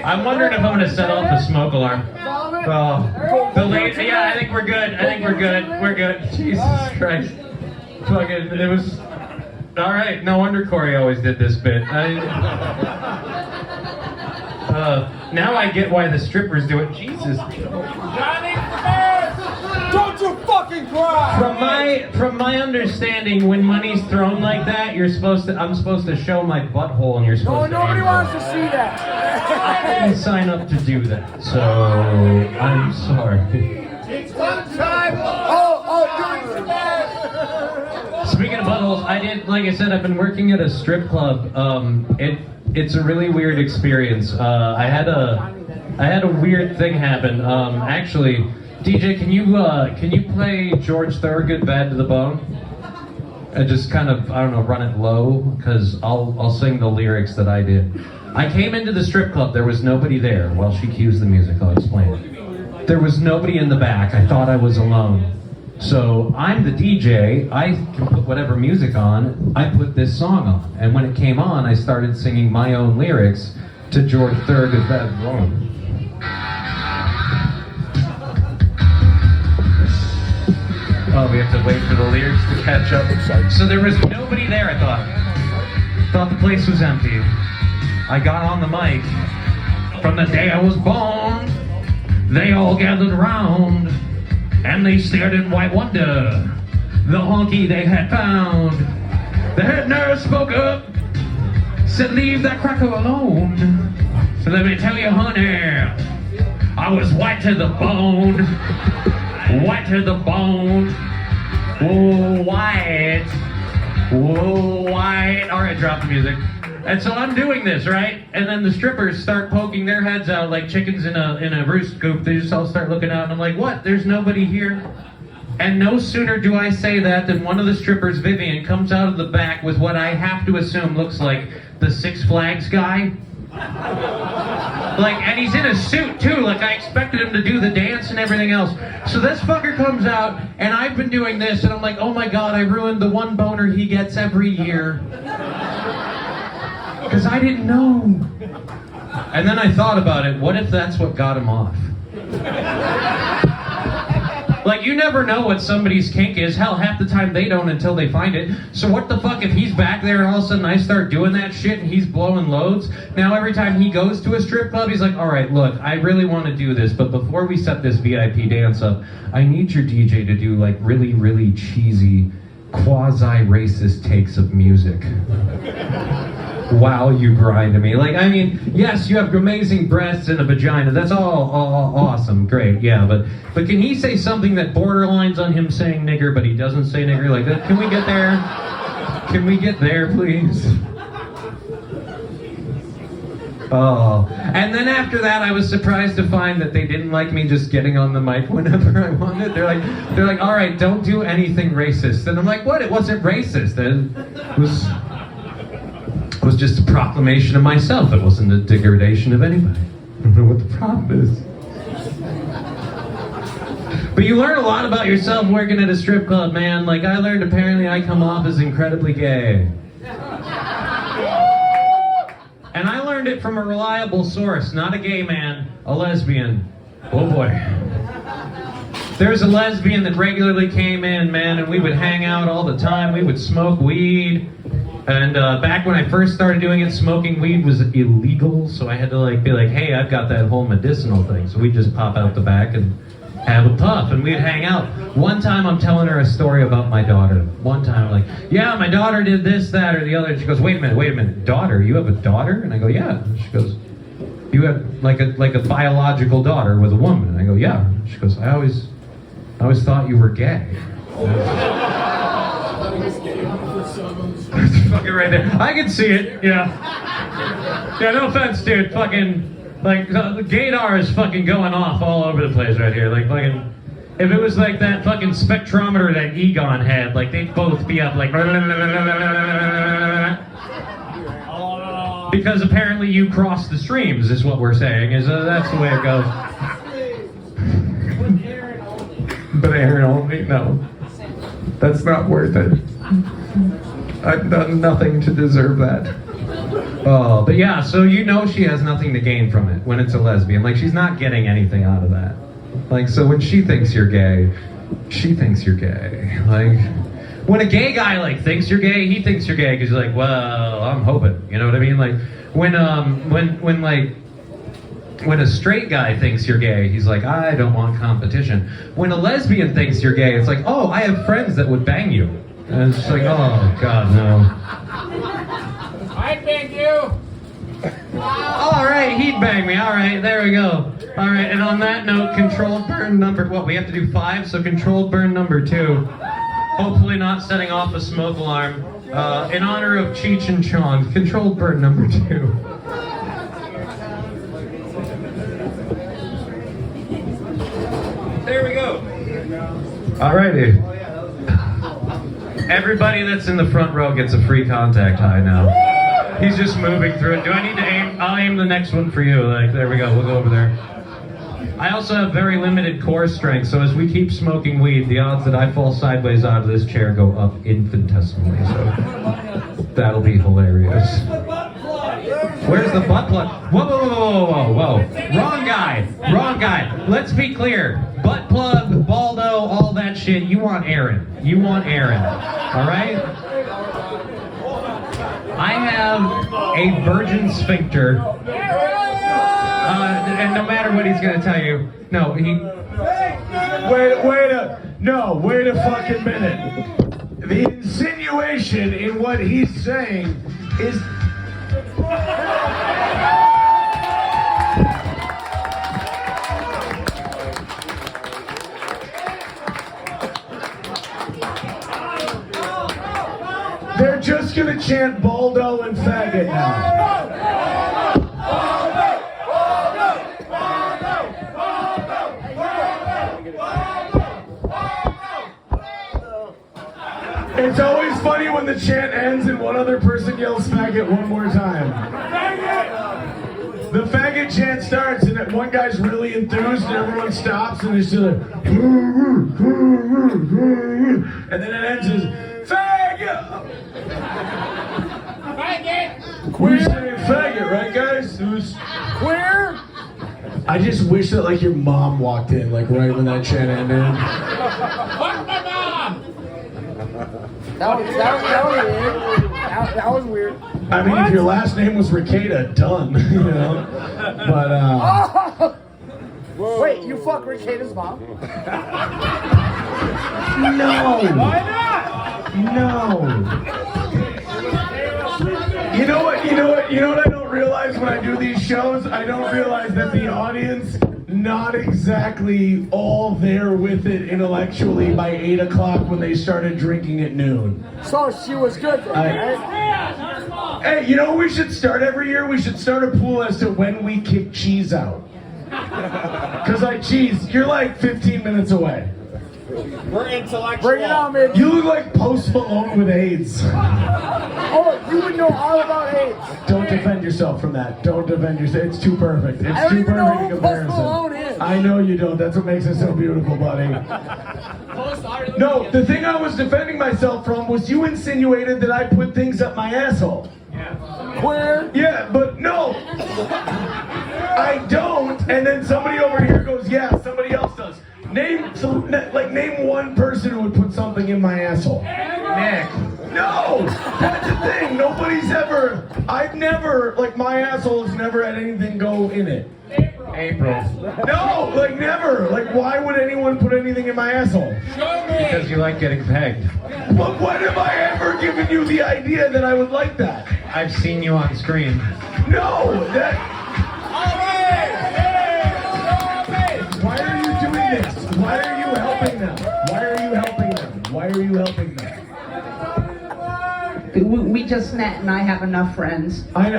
I'm wondering if I'm gonna set off the smoke alarm. Oh, the late, yeah, I think we're good. We're good. Jesus Christ. Fucking, it was, alright, no wonder Corey always did this bit. Now I get why the strippers do it. Jesus. Johnny Krutches! Don't you fucking cry! From my from my understanding, when money's thrown like that, I'm supposed to show my butthole, and you're supposed to. Nobody wants to see that. I didn't sign up to do that, so I'm sorry. It's one time. Speaking of buttholes, like I said, I've been working at a strip club. It's a really weird experience. I had a weird thing happen. Actually, DJ, can you play George Thorogood "Bad to the Bone"? And just kind of, I don't know, run it low, because I'll sing the lyrics that I did. I came into the strip club. There was nobody there. While she cues the music, I'll explain. There was nobody in the back. I thought I was alone. So I'm the DJ. I can put whatever music on. I put this song on, and when it came on, I started singing my own lyrics to George Thorogood's "Bad to the Bone." Oh, we have to wait for the lyrics to catch up. So there was nobody there, I thought the place was empty. I got on the mic. From the day I was born, they all gathered around, and they stared in white wonder. The honky they had found. The head nurse spoke up, said, "Leave that cracker alone." So let me tell you, honey, I was white to the bone. White to the bone. Oh, white. Oh, white. All right, drop the music. And so I'm doing this, right? And then the strippers start poking their heads out like chickens in a roost coop. They just all start looking out, and I'm like, what? There's nobody here? And no sooner do I say that than one of the strippers, Vivian, comes out of the back with what I have to assume looks like the Six Flags guy. And he's in a suit too, like I expected him to do the dance and everything else. So this fucker comes out, and I've been doing this, and I'm like, oh my god, I ruined the one boner he gets every year. Because I didn't know. And then I thought about it, what if that's what got him off? Like, you never know what somebody's kink is. Hell, half the time they don't until they find it. So what the fuck if he's back there and all of a sudden I start doing that shit and he's blowing loads? Now every time he goes to a strip club, he's like, all right, look, I really want to do this, but before we set this VIP dance up, I need your DJ to do like really, really cheesy, quasi-racist takes of music. While you grind to me. Like, I mean, yes, you have amazing breasts and a vagina. That's all awesome, great, yeah. But can he say something that borderlines on him saying nigger, but he doesn't say nigger like that? Can we get there? Can we get there, please? Oh, and then after that, I was surprised to find that they didn't like me just getting on the mic whenever I wanted. They're like, all right, don't do anything racist. And I'm like, what? It wasn't racist. It was just a proclamation of myself. It wasn't a degradation of anybody. I don't know what the problem is. But you learn a lot about yourself working at a strip club, man. Like, I learned apparently I come off as incredibly gay. And I learned it from a reliable source, not a gay man, a lesbian. Oh boy. There's a lesbian that regularly came in, man, and we would hang out all the time. We would smoke weed. And back when I first started doing it, smoking weed was illegal, so I had to be like, hey, I've got that whole medicinal thing. So we'd just pop out the back and have a puff, and we'd hang out. One time I'm telling her a story about my daughter. One time I'm like, yeah, my daughter did this, that, or the other. And she goes, wait a minute, daughter? You have a daughter? And I go, yeah. And she goes, you have like a biological daughter with a woman? And I go, yeah. And she goes, I always thought you were gay. Fucking right there. I can see it, yeah. Yeah, no offense, dude. Fucking, the gaydar is fucking going off all over the place right here. Like, fucking, if it was like that fucking spectrometer that Egon had, like, they'd both be up, like, because apparently you cross the streams, is what we're saying. That's the way it goes. But Aaron only, no. That's not worth it. I've done nothing to deserve that. Oh, but yeah, so you know she has nothing to gain from it when it's a lesbian. Like, she's not getting anything out of that. Like, so when she thinks you're gay, she thinks you're gay. Like, when a gay guy, thinks you're gay, he thinks you're gay because he's like, well, I'm hoping. You know what I mean? Like, when When a straight guy thinks you're gay, he's like, I don't want competition. When a lesbian thinks you're gay, it's like, oh, I have friends that would bang you. And it's just like, oh, God, no. I'd bang you. All right, he'd bang me. All right, there we go. All right, and on that note, controlled burn number, what, we have to do 5? So controlled burn number 2. Hopefully not setting off a smoke alarm. In honor of Cheech and Chong, controlled burn number 2. There we go. All righty. Everybody that's in the front row gets a free contact high now. He's just moving through it. Do I need to aim? I'll aim the next one for you. Like, there we go. We'll go over there. I also have very limited core strength, so as we keep smoking weed, the odds that I fall sideways out of this chair go up infinitesimally. So that'll be hilarious. Where's the butt plug? Whoa, whoa, whoa, whoa, whoa, whoa. Wrong guy. Wrong guy. Let's be clear. Butt plug, Baldo, all that shit. You want Aaron. You want Aaron. All right? I have a virgin sphincter. And no matter what he's gonna tell you, no, he... Wait a fucking minute. The insinuation in what he's saying is... They're just gonna chant Baldo and faggot now. It's always funny when the chant ends and one other person yells faggot one more time. The faggot chant starts and one guy's really enthused and everyone stops and it's just like, and then it ends as faggot! Faggot! We're saying faggot, right guys? Who's Queer? I just wish that like your mom walked in like right when that chant ended. Fuck my mom! That was weird. That was weird. I mean, if your last name was Ricada, done, you know? But, Wait, you fuck Ricada's mom? No! Why not? No! You know what I don't realize when I do these shows? I don't realize that the audience, not exactly all there with it intellectually by 8 o'clock when they started drinking at noon. So she was good then, right? Hey, you know what we should start every year? We should start a pool as to when we kick cheese out. Because like cheese, you're like 15 minutes away. We're intellectual. Bring it on, man. You look like Post Malone with AIDS. Oh, you would know all about AIDS. Don't defend yourself from that. Don't defend yourself. It's too perfect. I It's don't too even know perfect in who Post comparison. Malone is. I know you don't. That's what makes it so beautiful, buddy. No, the thing I was defending myself from was you insinuated that I put things up my asshole. Queer? Yeah, but no. I don't. And then somebody over here goes, yeah, somebody else does. Name one person who would put something in my asshole. Nick. No, that's the thing. I've never, like my asshole has never had anything go in it. April. No, like never. Like why would anyone put anything in my asshole? Because you like getting pegged. But when have I ever given you the idea that I would like that? I've seen you on screen. No, that... Why are you doing this? Why are you helping them? Why are you helping them? Why are you helping them? We just met and I have enough friends. I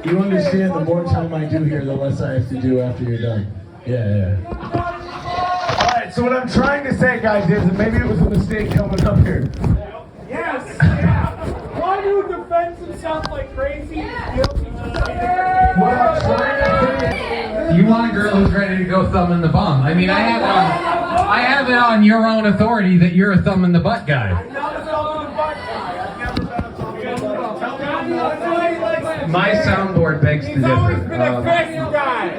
You understand the more time I do here, the less I have to do after you're done. Yeah. Alright, so what I'm trying to say, guys, is that maybe it was a mistake coming up here. Yes! Why do you defend himself like crazy? What I'm trying to say... You want a girl who's ready to go thumb in the bum. I mean, I have it on your own authority that you're a thumb in the butt guy. My soundboard begs to He's always differ. been a crazy guy.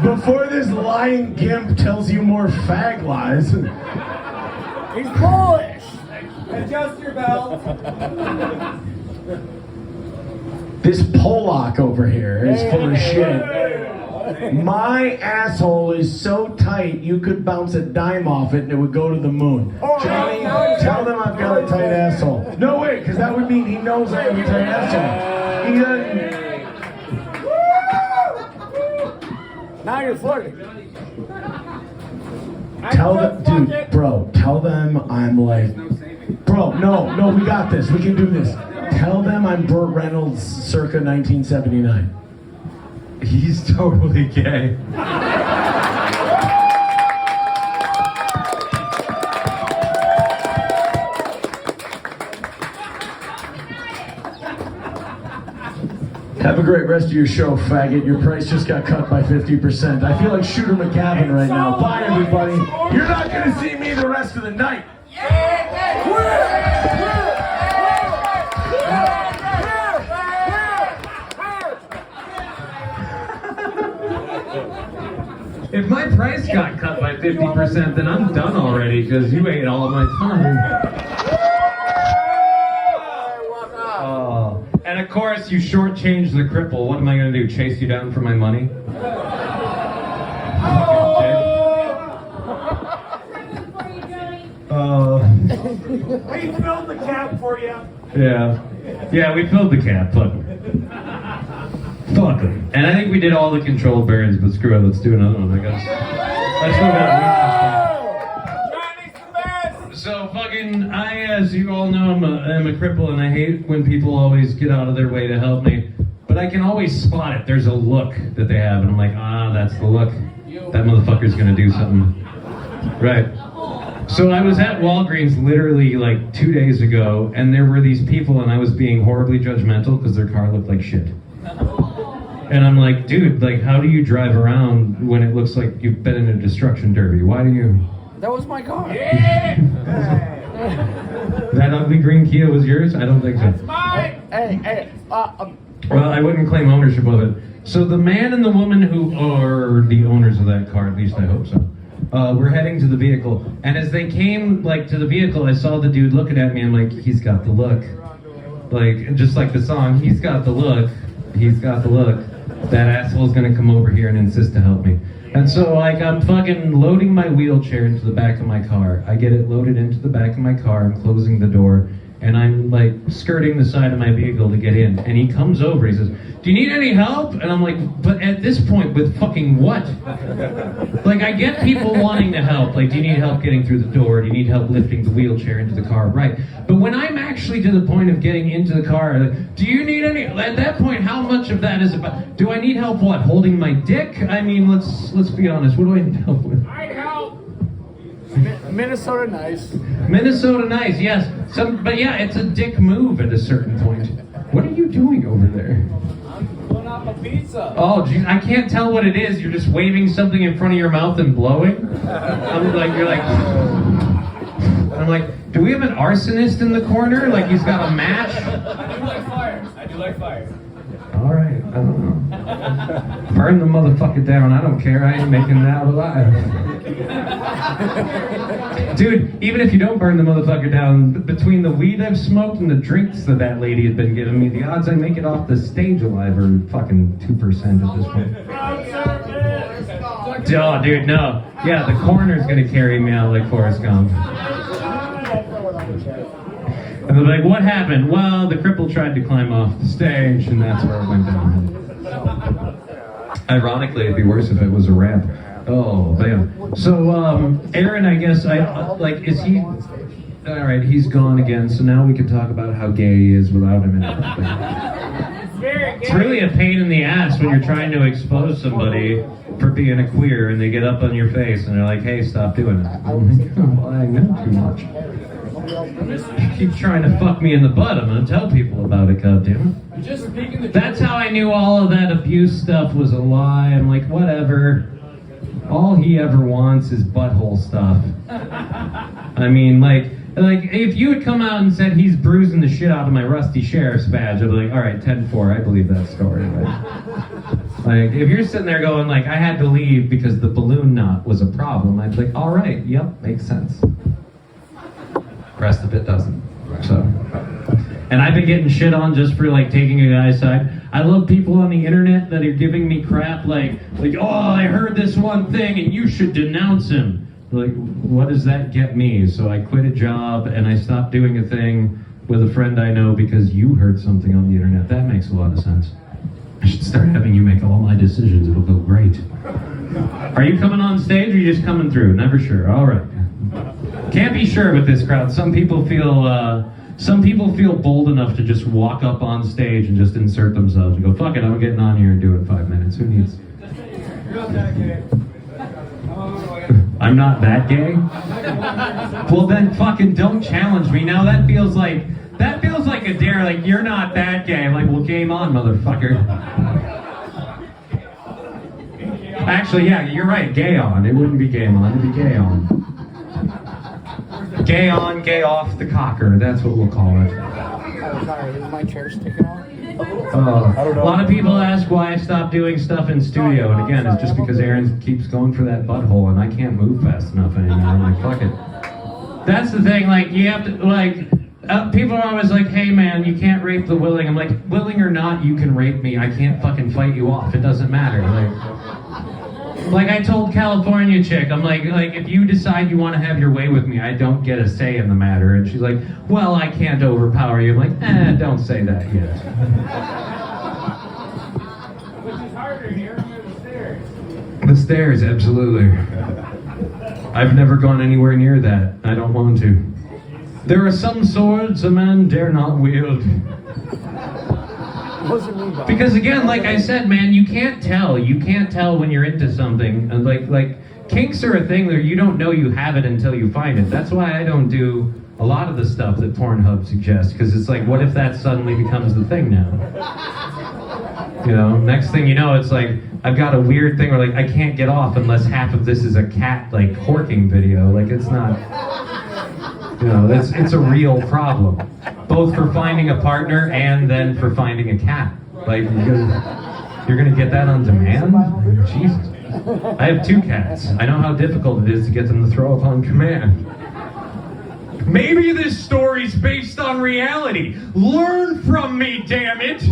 Before this lying gimp tells you more fag lies. He's Polish. Adjust your belt. This Polak over here is full of shit. My asshole is so tight you could bounce a dime off it and it would go to the moon. Johnny, tell them I've got a tight asshole. No, wait, because that would mean he knows I have a tight asshole. He doesn't. Now you're flirting. Tell them, dude, bro, tell them I'm like, bro, no, we got this. We can do this. Tell them I'm Burt Reynolds circa 1979. He's totally gay. Have a great rest of your show, faggot. Your price just got cut by 50%. I feel like Shooter McGavin right now. Bye, everybody. You're not going to see me the rest of the night. If my price got cut by 50%, then I'm done already because you ate all of my time. Oh. And of course, you shortchanged the cripple. What am I going to do? Chase you down for my money? We filled the cap for you. Yeah, we filled the cap. Fuck him. Fuck him. And I think we did all the controlled burns, but screw it, let's do another one, I guess. Let's go down. So fucking, as you all know, I'm a cripple, and I hate when people always get out of their way to help me. But I can always spot it. There's a look that they have, and I'm like, that's the look. That motherfucker's gonna do something. Right. So I was at Walgreens literally like 2 days ago, and there were these people, and I was being horribly judgmental because their car looked like shit. And I'm like, dude, like, how do you drive around when it looks like you've been in a destruction derby? Why do you? That was my car. Yeah. That ugly green Kia was yours? I don't think so. That's mine. Hey. Well, I wouldn't claim ownership of it. So the man and the woman who are the owners of that car, at least I hope so, were heading to the vehicle. And as they came like to the vehicle, I saw the dude looking at me. I'm like, he's got the look. Like, just like the song, he's got the look. He's got the look. That asshole's gonna come over here and insist to help me. And so, like, I'm fucking loading my wheelchair into the back of my car. I get it loaded into the back of my car. I'm closing the door. And I'm, like, skirting the side of my vehicle to get in. And he comes over. He says, do you need any help? And I'm like, but at this point, with fucking what? Like, I get people wanting to help. Like, do you need help getting through the door? Do you need help lifting the wheelchair into the car? Right. But when I'm actually to the point of getting into the car, like, do you need any... At that point, how much of that is about... Do I need help, what, holding my dick? I mean, let's be honest. What do I need help with? I'd help. Minnesota nice. Minnesota nice, yes. But yeah, it's a dick move at a certain point. What are you doing over there? I'm pulling out my pizza. Oh, geez, I can't tell what it is. You're just waving something in front of your mouth and blowing? I'm like, do we have an arsonist in the corner? Like he's got a match? I do like fire. All right, I don't know. Burn the motherfucker down. I don't care. I ain't making that alive. Dude, even if you don't burn the motherfucker down, between the weed I've smoked and the drinks that lady had been giving me, the odds I make it off the stage alive are fucking 2% at this point. Oh, dude, no. Yeah, the coroner's gonna carry me out like Forrest Gump. And they're like, what happened? Well, the cripple tried to climb off the stage, and that's where it went down. Ironically, it'd be worse if it was a ramp. Oh, bam. So, Aaron, I guess, is he... All right, he's gone again, so now we can talk about how gay he is without him in it. It's really a pain in the ass when you're trying to expose somebody for being a queer, and they get up on your face, and they're like, hey, stop doing it. I'm like, oh, I know too much. You keep trying to fuck me in the butt. I'm gonna tell people about it, goddammit. That's how I knew all of that abuse stuff was a lie. I'm like, whatever. All he ever wants is butthole stuff. I mean, like if you had come out and said he's bruising the shit out of my rusty sheriff's badge, I'd be like, all right, 10-4, I believe that story. Right? Like, if you're sitting there going, like, I had to leave because the balloon knot was a problem, I'd be like, all right, yep, makes sense. The rest of it doesn't. So, and I've been getting shit on just for, like, taking a guy's side. I love people on the internet that are giving me crap, like, oh, I heard this one thing and you should denounce him. Like, what does that get me? So I quit a job and I stopped doing a thing with a friend I know because you heard something on the internet. That makes a lot of sense. I should start having you make all my decisions. It'll go great. Are you coming on stage or are you just coming through? Never sure. All right. Can't be sure with this crowd. Some people feel bold enough to just walk up on stage and just insert themselves and go, fuck it, I'm getting on here and do it in 5 minutes. Who needs? I'm not that gay? Well then fucking don't challenge me. Now that feels like a dare, like you're not that gay. Like, well, game on, motherfucker. Actually, yeah, you're right, gay on. It wouldn't be game on, it'd be gay on. Gay on, gay off the cocker, that's what we'll call it. Is my chair sticking out? A lot of people ask why I stopped doing stuff in studio, and again, it's just because Aaron keeps going for that butthole, and I can't move fast enough anymore. I'm like, fuck it. That's the thing, like, you have to, like, people are always like, hey man, you can't rape the willing. I'm like, willing or not, you can rape me. I can't fucking fight you off. It doesn't matter. Like I told California chick, I'm like, if you decide you want to have your way with me, I don't get a say in the matter. And she's like, well, I can't overpower you. I'm like, don't say that yet. Which is harder here, the stairs. The stairs, absolutely. I've never gone anywhere near that. I don't want to. There are some swords a man dare not wield. Because again, like I said, man, you can't tell. You can't tell when you're into something. And like kinks are a thing that you don't know you have it until you find it. That's why I don't do a lot of the stuff that Pornhub suggests, because it's like, what if that suddenly becomes the thing now? You know, next thing you know, it's like, I've got a weird thing where like, I can't get off unless half of this is a cat, like, horking video. Like, it's not, you know, it's a real problem. Both for finding a partner and then for finding a cat. Like, you're gonna get that on demand? Jesus. I have 2 cats. I know how difficult it is to get them to throw up on command. Maybe this story's based on reality. Learn from me, damn it!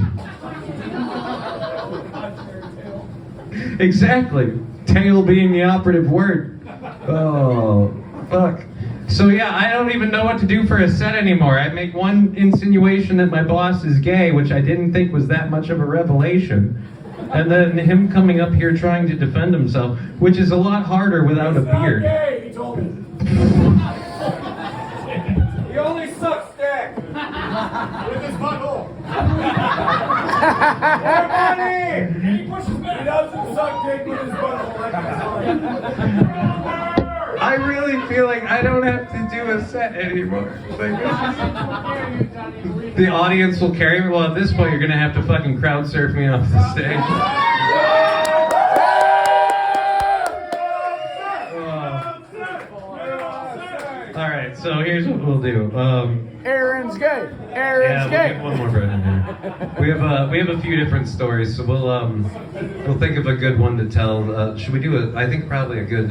Exactly. Tail being the operative word. Oh, fuck. So yeah, I don't even know what to do for a set anymore. I make one insinuation that my boss is gay, which I didn't think was that much of a revelation. And then him coming up here trying to defend himself, which is a lot harder without a beard. Gay, he told me. He only sucks dick. With his butthole. Everybody! He pushes back. He doesn't suck dick with his butthole. I really feel like I don't have to do a set anymore. Like, the audience will carry me. Well, at this point, you're gonna have to fucking crowd surf me off the stage. All right, so here's what we'll do. Aaron's gay. Aaron's We'll gay. get one more bread in here. We have a few different stories, so we'll think of a good one to tell. Should we do I think probably a good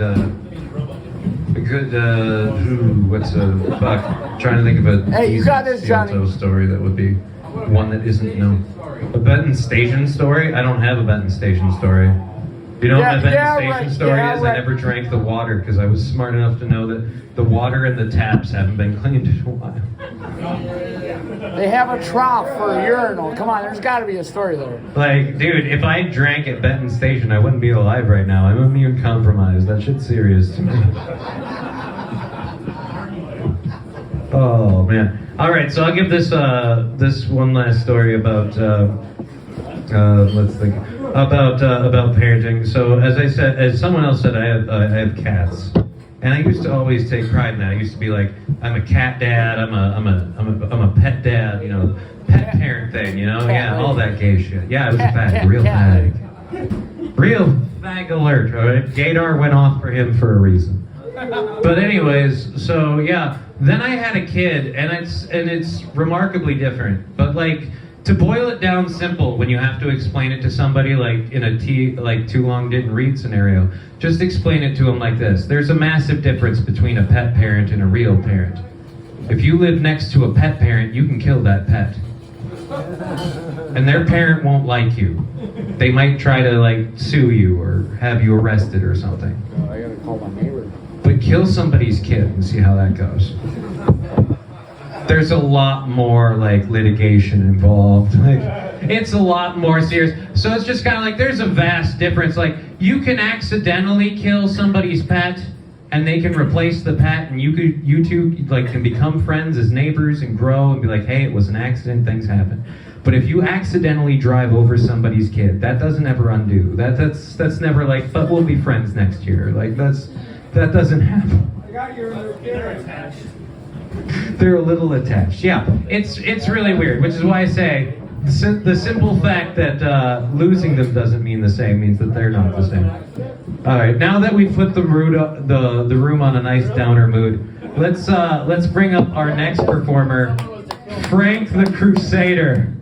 trying to think of a Hey, you got this, Johnny. story that would be one that isn't known. A Benton Station story? I don't have a Benton Station story. You know what my Benton Station story is? I never drank the water because I was smart enough to know that the water in the taps haven't been cleaned in a while. They have a trough for a urinal. Come on, there's got to be a story there. Like, dude, if I drank at Benton Station, I wouldn't be alive right now. I'm immune compromised. That shit's serious to me. Oh man! All right, so I'll give this this one last story about let's think about parenting. So as I said, as someone else said, I have cats, and I used to always take pride in that. I used to be like, I'm a cat dad. I'm a pet dad. You know, pet parent thing. You know, yeah, all that gay shit. Yeah, I was a fag, real fag, real fag alert. All right, Gaydar went off for him for a reason. But anyways, so yeah. Then I had a kid, and it's remarkably different. But like, To boil it down simple, when you have to explain it to somebody like in a too long didn't read scenario, just explain it to them like this. There's a massive difference between a pet parent and a real parent. If you live next to a pet parent, you can kill that pet. And their parent won't like you. They might try to like sue you or have you arrested or something. I gotta call my neighbor. But kill somebody's kid and see how that goes. There's a lot more like litigation involved. Like, it's a lot more serious. So it's just kind of like there's a vast difference. Like you can accidentally kill somebody's pet and they can replace the pet and you two like can become friends as neighbors and grow and be like, hey, it was an accident, things happen. But if you accidentally drive over somebody's kid, that doesn't ever undo. That's never like, but we'll be friends next year. Like that doesn't happen. I got your attached. They're a little attached. Yeah, it's really weird, which is why I say the simple fact that losing them doesn't mean the same means that they're not the same. All right, now that we've put the room on a nice downer mood, let's bring up our next performer, Frank the Crusader.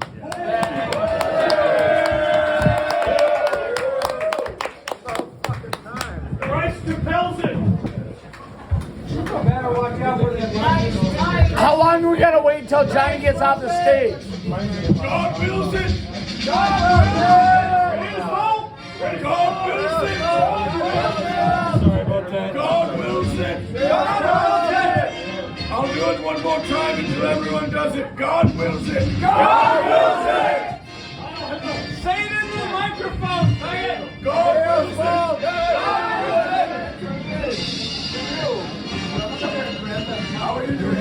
How long do we gotta wait until Johnny gets off the stage? God wills it! God wills it! Sorry about that. God wills it! I'll do it one more time until everyone does it. God wills it! God wills it! Say it into the microphone. Say it. God wills it! How are you doing?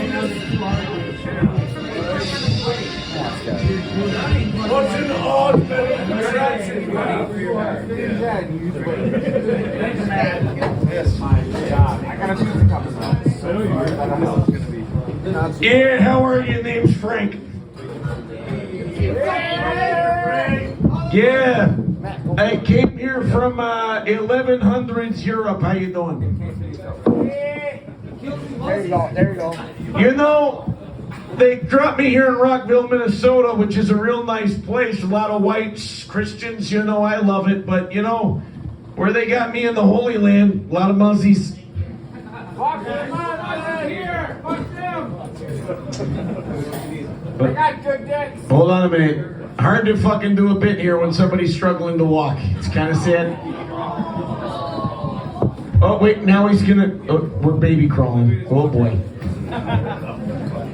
What's an odd attraction? Yes, my God. I gotta choose a couple now. Yeah, how are you? Name's Frank. Yeah, I came here from 1100s Europe. How you doing? There you go, there you go. You know, they dropped me here in Rockville, Minnesota, which is a real nice place. A lot of whites, Christians, you know, I love it. But, you know, where they got me in the Holy Land, a lot of muzzies. Fuck them out here. Fuck them. I got good dicks. Hold on a minute. Hard to fucking do a bit here when somebody's struggling to walk. It's kind of sad. Oh, wait, now he's gonna... Oh, we're baby crawling. Oh, boy.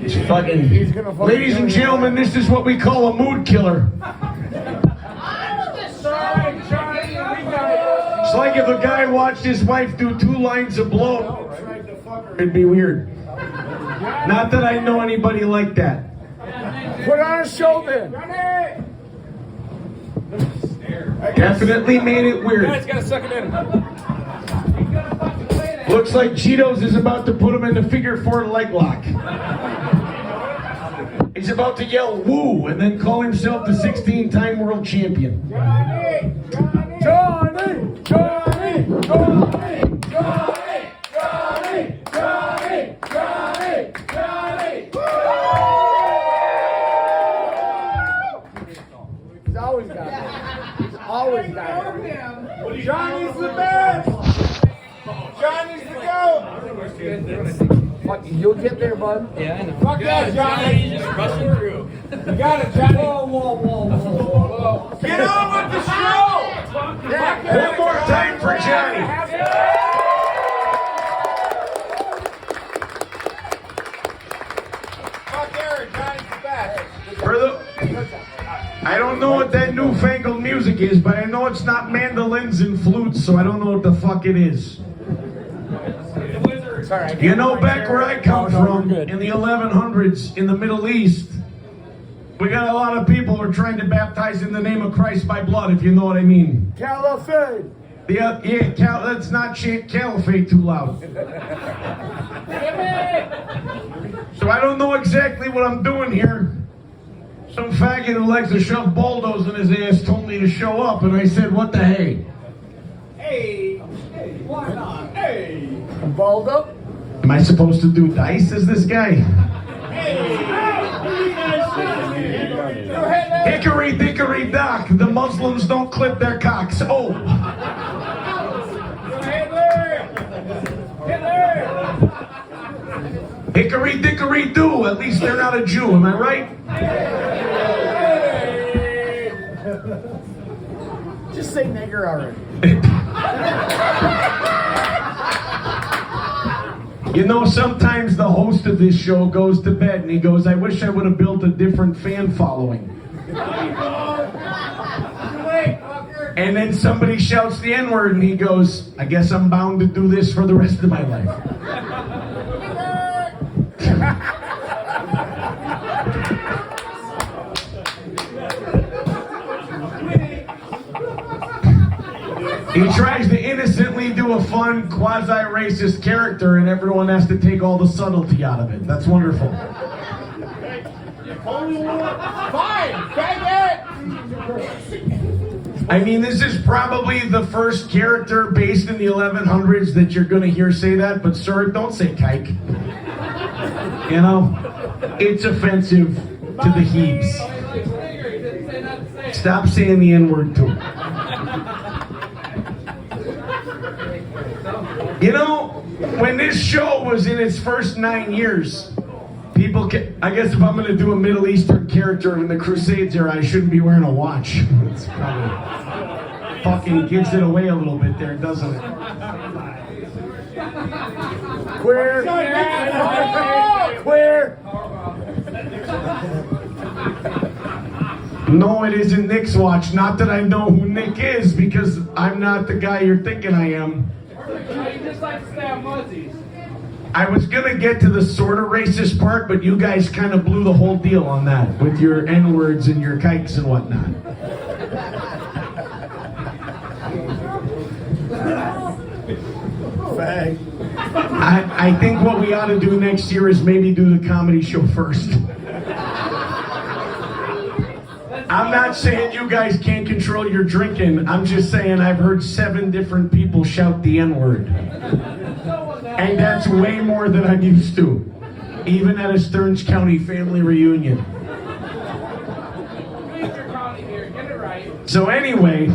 It's fucking... Ladies and gentlemen, this is what we call a mood killer. It's like if a guy watched his wife do 2 lines of blow. It'd be weird. Not that I know anybody like that. Put on a show then. Definitely made it weird. Guys, gotta suck it in. Looks like Cheetos is about to put him in the figure 4 leg lock. He's about to yell woo and then call himself the 16-time world champion. Johnny! Johnny! Johnny! Johnny! Johnny! Johnny! Johnny! Johnny! Johnny! He's always got it. He's always got it. Johnny's the best! Johnny's the goat! Fuck, you'll get there, bud. Yeah, I know. Fuck that, Johnny! Just rushing through. You got it, Johnny! Whoa, whoa, whoa, whoa. Get on with the show! Yeah. One more time for Johnny. Fuck Aaron, Johnny's the best. I don't know what that newfangled music is, but I know it's not mandolins and flutes, so I don't know what the fuck it is. You know, back where I come from, in the 1100s, in the Middle East, we got a lot of people who are trying to baptize in the name of Christ by blood, if you know what I mean. Caliphate! Yeah, let's not chant caliphate too loud. So I don't know exactly what I'm doing here. Some faggot who likes to shove bulldoze in his ass told me to show up, and I said, what the hey? Hey, why not? Hey. Balled up? Am I supposed to do dice as this guy? Hickory dickory dock, the Muslims don't clip their cocks. Oh. Hickory dickory do, at least they're not a Jew, am I right? Just say nigger already. You know, sometimes the host of this show goes to bed and he goes, I wish I would have built a different fan following. And then somebody shouts the N-word and he goes, I guess I'm bound to do this for the rest of my life. He tries to innocently do a fun, quasi-racist character and everyone has to take all the subtlety out of it. That's wonderful. Fine, bang it! I mean, this is probably the first character based in the 1100s that you're going to hear say that, but sir, don't say kike. You know, it's offensive to the heaps. Stop saying the N-word to him. You know, when this show was in its first 9 years, people I guess if I'm going to do a Middle Eastern character in the Crusades era, I shouldn't be wearing a watch. It's probably fucking gives it away a little bit there, doesn't it? Queer. Queer. No, it isn't Nick's watch. Not that I know who Nick is, because I'm not the guy you're thinking I am. You just like to stay on muzzies. I was gonna get to the sort of racist part, but you guys kind of blew the whole deal on that with your N-words and your kikes and whatnot. I think what we ought to do next year is maybe do the comedy show first. I'm not saying you guys can't control your drinking. I'm just saying I've heard 7 different people shout the N-word. And that's way more than I'm used to. Even at a Stearns County family reunion. So anyway,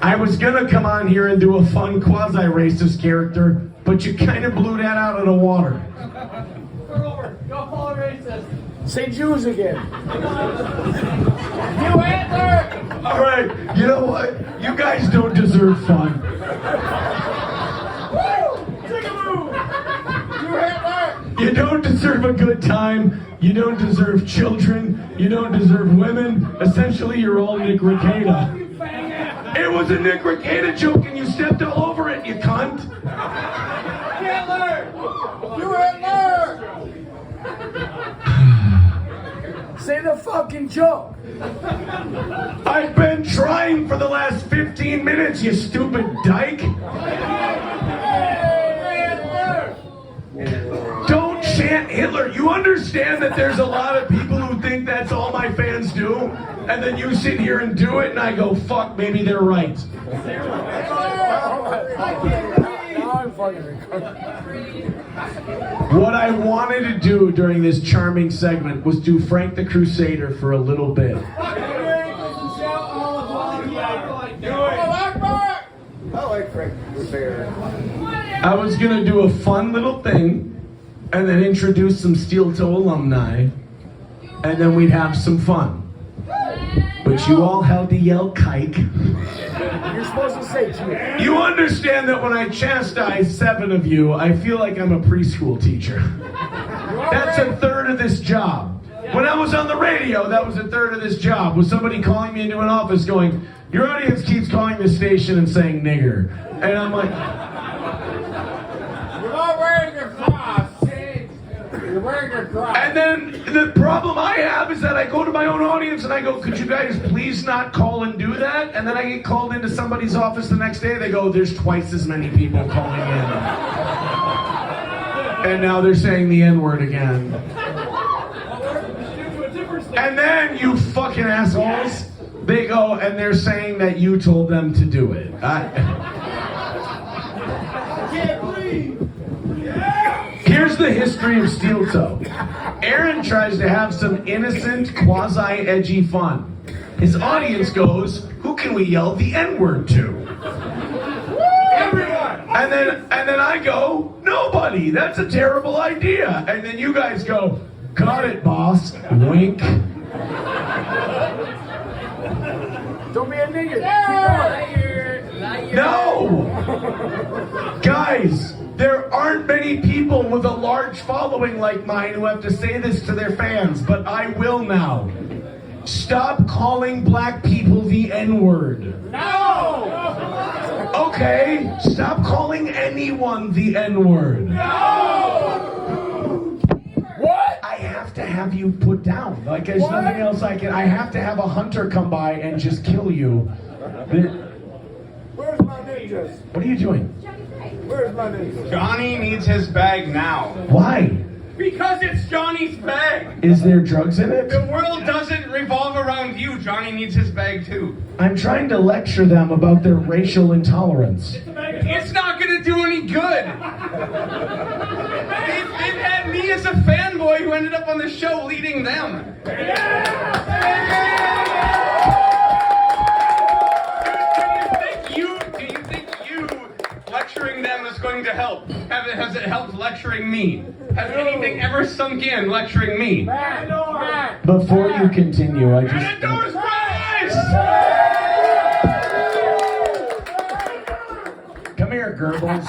I was gonna come on here and do a fun quasi-racist character, but you kind of blew that out of the water. Go full racist. Say Jews again. You Hitler! All right, you know what? You guys don't deserve fun. You don't deserve a good time. You don't deserve children. You don't deserve women. Essentially, you're all Nick Rekieta. It was a Nick Rekieta joke and you stepped all over it, you cunt. Hitler! You Hitler! Say the fucking joke. I've been trying for the last 15 minutes, you stupid dyke. Don't chant Hitler. You understand that there's a lot of people who think that's all my fans do? And then you sit here and do it and I go, fuck, maybe they're right. What I wanted to do during this charming segment was do Frank the Crusader for a little bit. I like Frank Crusader. I was gonna do a fun little thing and then introduce some Steel Toe alumni and then we'd have some fun. But you all had to yell kike. You're supposed to say Jew. You understand that when I chastise 7 of you, I feel like I'm a preschool teacher. That's a third of this job. When I was on the radio, that was a third of this job. Was somebody calling me into an office going, your audience keeps calling this station and saying nigger. And I'm like, You're not wearing your cross. You're wearing your cross. and then the problem I have is that I go to my own audience and I go, could you guys please not call and do that? And then I get called into somebody's office the next day, they go, there's twice as many people calling in. And now they're saying the N-word again. And then, you fucking assholes, they go and they're saying that you told them to do it. Here's the history of Steel Toe. Aaron tries to have some innocent, quasi-edgy fun. His audience goes, who can we yell the N-word to? Everyone! And then I go, nobody, that's a terrible idea. And then you guys go, got it, boss, wink. Don't be a nigga. Keep going. No! Guys, there aren't many people with a large following like mine who have to say this to their fans, but I will now. Stop calling black people the N-word. No! Okay, stop calling anyone the N-word. No! What? I have to have you put down. Like, there's nothing else I can. I have to have a hunter come by and just kill you. Where's my ninjas? What are you doing? Where's my ninjas? Johnny needs his bag now. Why? Because it's Johnny's bag. Is there drugs in it? The world doesn't revolve around you. Johnny needs his bag too. I'm trying to lecture them about their racial intolerance. It's not gonna do any good. They've had me as a fanboy who ended up on the show leading them. Do you think you lecturing them is going to help? Has it helped lecturing me? Has anything ever sunk in lecturing me? Before you continue, I just... And the door's closed! Come here, Goebbels.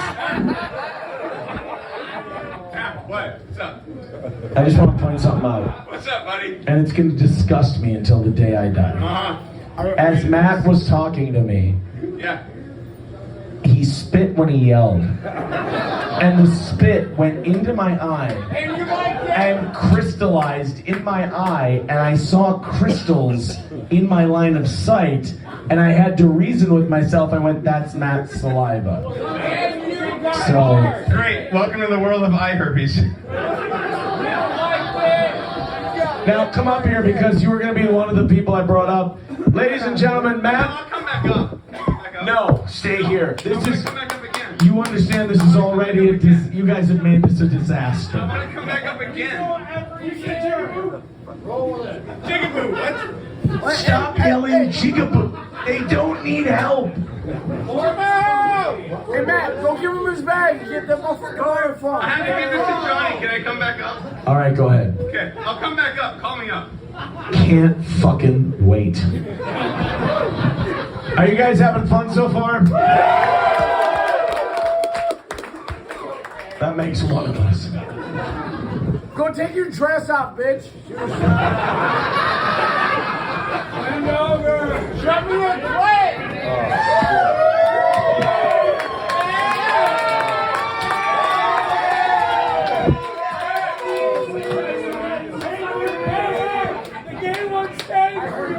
What? What's up? I just want to point something out. What's up, buddy? And it's going to disgust me until the day I die. Uh-huh. As Matt was talking to me, Yeah. he spit when he yelled. And the spit went into my eye and crystallized in my eye, and I saw crystals in my line of sight, and I had to reason with myself. I went, that's Matt's saliva. So, Great. Welcome to the world of eye herpes. now come up here because you were going to be one of the people I brought up. Ladies and gentlemen, Matt. I'll come back up. No, stay here. This is. Come back up again. You understand this is already you guys have made this a disaster. I'm gonna come back up again. Jigaboo, what? Stop yelling jigaboo. They don't need help. Hey, Matt, go give him his bag and get them off the car and phone. I have to give this to Johnny. Can I come back up? All right, go ahead. Okay, I'll come back up. Call me up. Can't fucking wait. Are you guys having fun so far? That makes one of us. Go take your dress off, bitch. Bend over. Shut me a plate. The game won't stay for you.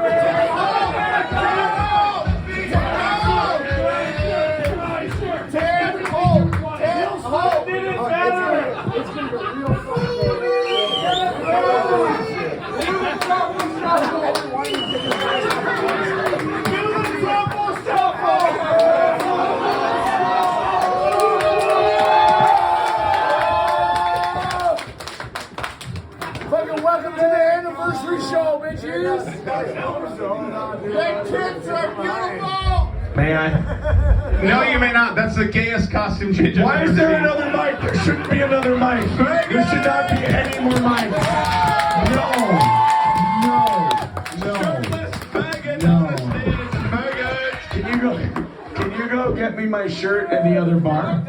Fucking welcome to the anniversary show, bitches. Big tits are beautiful. May I? No, you may not. That's the gayest costume change. Why is there another mic? There shouldn't be another mic. There should not be any more mics. No. Can you go get me my shirt at the other bar?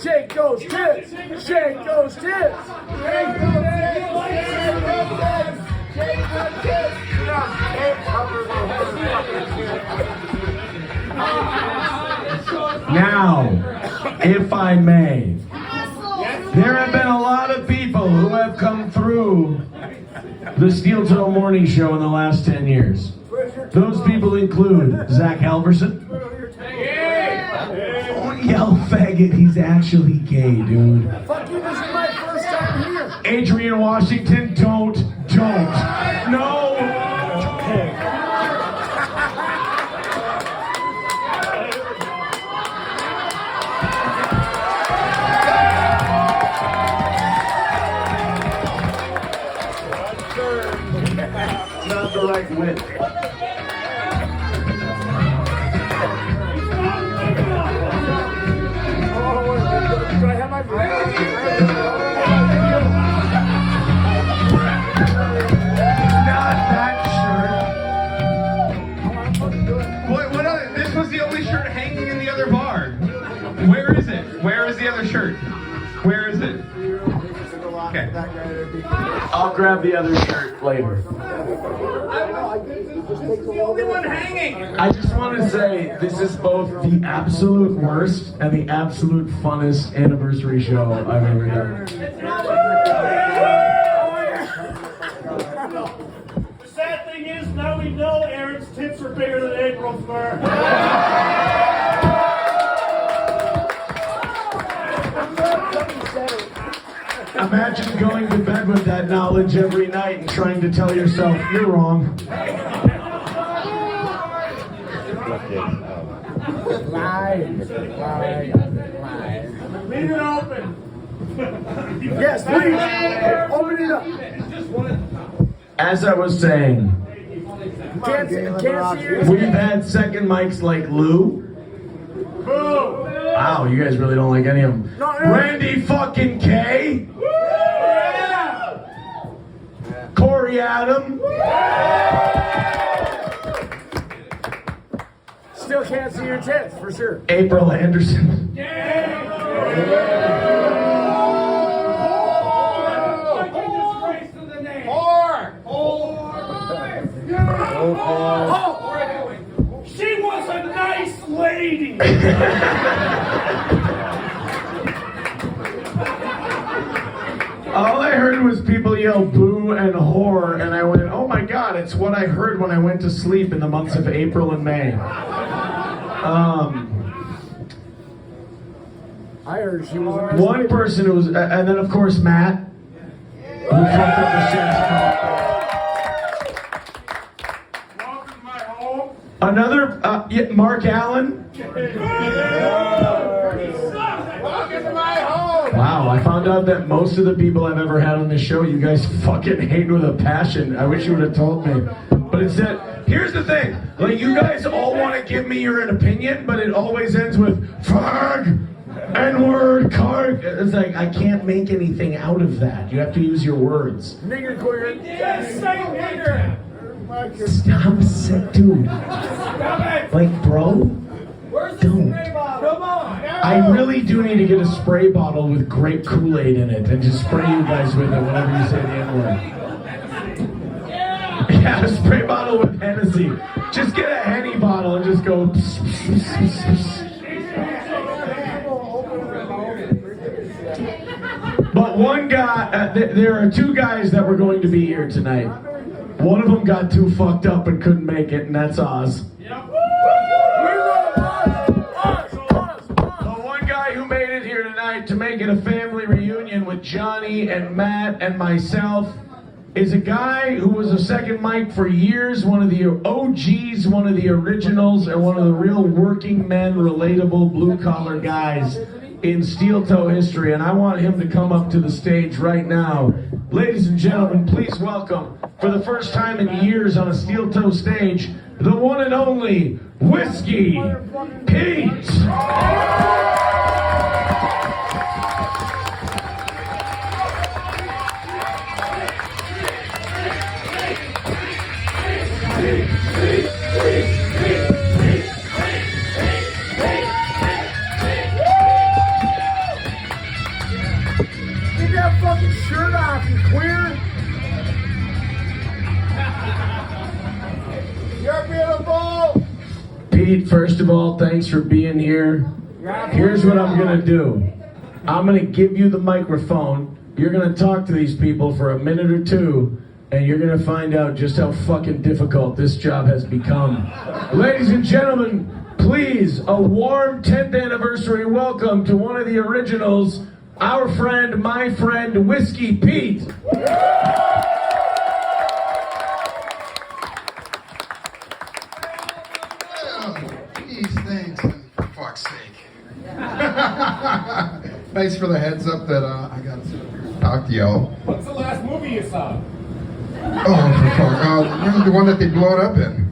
Shake those tits! Shake those tits! Shake those tits! Shake those tits! Now, if I may, there have been a lot of people who have come through the Steel Toe Morning Show in the last 10 years. Those people include Zach Halverson. Don't yell faggot, he's actually gay, dude. Fuck you, this is my first time here! Adrian Washington, don't. No! not the right width. Do I have my Not that shirt. What other? This was the only shirt hanging in the other bar. Where is it? Where is the other shirt? Where is it? Okay. I'll grab the other shirt later. I just want to say this is both the absolute worst and the absolute funnest anniversary show I've ever done. The sad thing is, now we know Aaron's tits are bigger than April's were. Imagine going to bed with that knowledge every night and trying to tell yourself you're wrong. Leave it open. Yes, please. Open it up. As I was saying, we've had second mics like Lou. Wow, you guys really don't like any of them. Randy fucking K. Corey Adam. Still can't see your tits, for sure. April Anderson. She was a nice lady. All I heard was people yell boo and whore, and I went, oh my god, it's what I heard when I went to sleep in the months of April and May. I heard she was a nice One lady. person who was, and then of course Matt, who fucked up the shit. Welcome to my home. Another, Mark Allen. Welcome to my home. Wow, I found out that most of the people I've ever had on this show, you guys fucking hate with a passion. I wish you would have told me. But instead, here's the thing. Like, you guys all want to give me your opinion, but it always ends with fag, N-word, card. It's like, I can't make anything out of that. You have to use your words. Nigger queer. Yes, say nigger. Stop sick, dude. Like, bro, don't. Come on. I really do need to get a spray bottle with grape Kool-Aid in it and just spray you guys with it whenever you say the N-word. Yeah, a spray bottle with Hennessy. Just get a Henny bottle and just go. Pss, pss, pss, pss, pss. But one guy, there are two guys that were going to be here tonight. One of them got too fucked up and couldn't make it, and that's Oz. The one guy who made it here tonight to make it a family reunion with Johnny and Matt and myself is a guy who was a second mic for years, one of the OGs, one of the originals, and one of the real working men, relatable, blue-collar guys in steel toe history, and I want him to come up to the stage right now. Ladies and gentlemen, please welcome, for the first time in years on a steel toe stage, the one and only Whiskey Pete! Get that fucking shirt off, you queer. You're beautiful. Pete, first of all, thanks for being here. Here's what I'm gonna do. I'm gonna give you the microphone. You're gonna talk to these people for a minute or two, and you're gonna find out just how fucking difficult this job has become. Ladies and gentlemen, please, a warm 10th anniversary welcome to one of the originals, our friend, my friend, Whiskey Pete. Geez, thanks, and for fuck's sake. Thanks for the heads up that I got to talk to y'all. What's the last movie you saw? Oh, for fuck. The one that they blow it up in.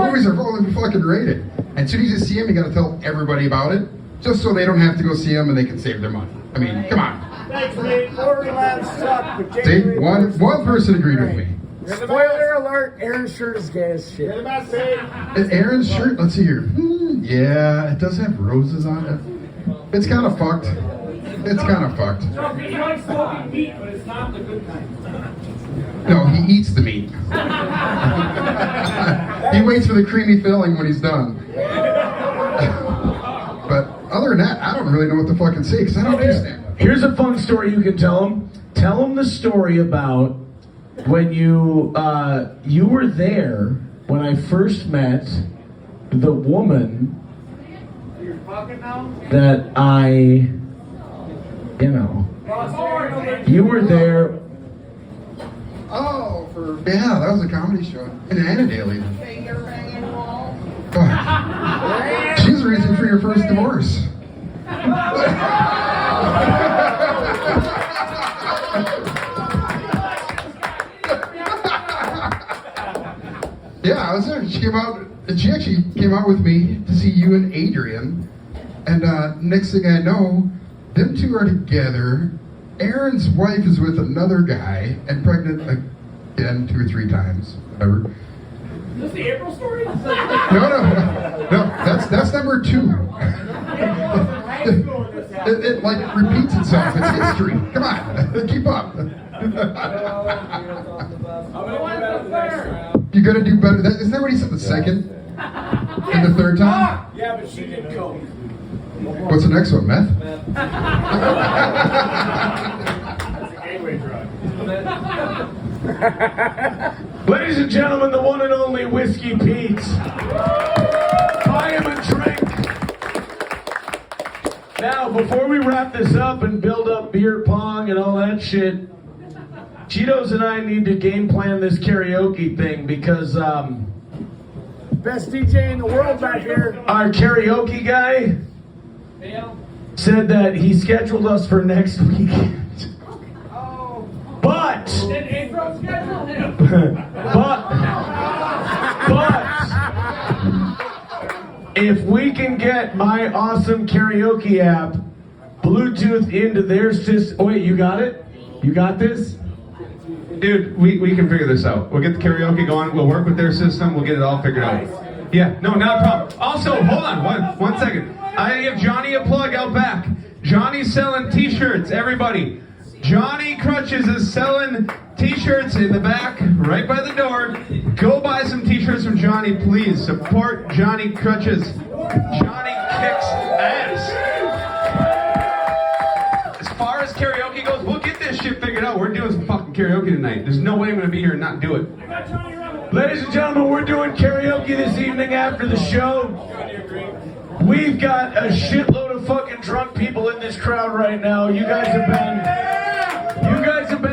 Movies are fully fucking rated. And as soon as you see them, you gotta tell everybody about it, just so they don't have to go see them and they can save their money. I mean, come on. Thanks, mate. Florida suck, but See, one person agreed with me. Spoiler alert, Aaron's shirt is gay as shit. Aaron's shirt, let's see here. Yeah, it does have roses on it. It's kind of fucked. It's kind of fucked. He likes smoking meat, but it's not the good kind. No, he eats the meat. He waits for the creamy filling when he's done. But other than that, I don't really know what to fucking say because I don't understand. Here's a fun story you can tell them. Tell them the story about when you were there when I first met the woman that you were there. Oh, yeah, that was a comedy show in Annandale even. Oh. She's the reason for your first divorce. Yeah, I was there. She actually came out with me to see you and Adrian. And next thing I know, them two are together. Aaron's wife is with another guy and pregnant again 2 or 3 times. Whatever. Is this the April story? No, that's number 2. It like repeats itself. It's history. Come on, keep up. You gotta do better. Isn't that what he said the second and the third time? Yeah, but she didn't go. What's the next one, meth? Ladies and gentlemen, the one and only Whiskey Pete. Buy him a drink. Now, before we wrap this up and build up beer pong and all that shit, Cheetos and I need to game plan this karaoke thing because Best DJ in the world back here. our karaoke guy said that he scheduled us for next weekend. But if we can get my awesome karaoke app Bluetooth into their system. Oh, wait, you got it? You got this? Dude, we can figure this out. We'll get the karaoke going. We'll work with their system. We'll get it all figured out. Yeah, no, not a problem. Also, hold on, one second. I give Johnny a plug out back. Johnny's selling t-shirts, everybody. Johnny Krutches is selling t-shirts in the back, right by the door. Go buy some t-shirts from Johnny, please. Support Johnny Krutches. Johnny kicks ass. As far as karaoke goes, we'll get this shit figured out. We're doing some fucking karaoke tonight. There's no way I'm gonna be here and not do it. Ladies and gentlemen, we're doing karaoke this evening after the show. We've got a shitload of fucking drunk people in this crowd right now. You guys have been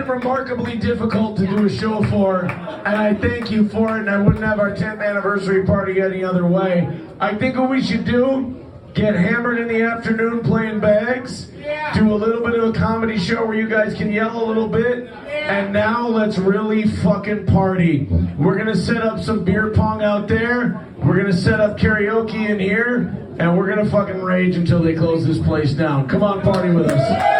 remarkably difficult to do a show for, and I thank you for it, and I wouldn't have our 10th anniversary party any other way. I think what we should do, get hammered in the afternoon playing bags, do a little bit of a comedy show where you guys can yell a little bit, and now let's really fucking party. We're gonna set up some beer pong out there, we're gonna set up karaoke in here, and we're gonna fucking rage until they close this place down. Come on, party with us.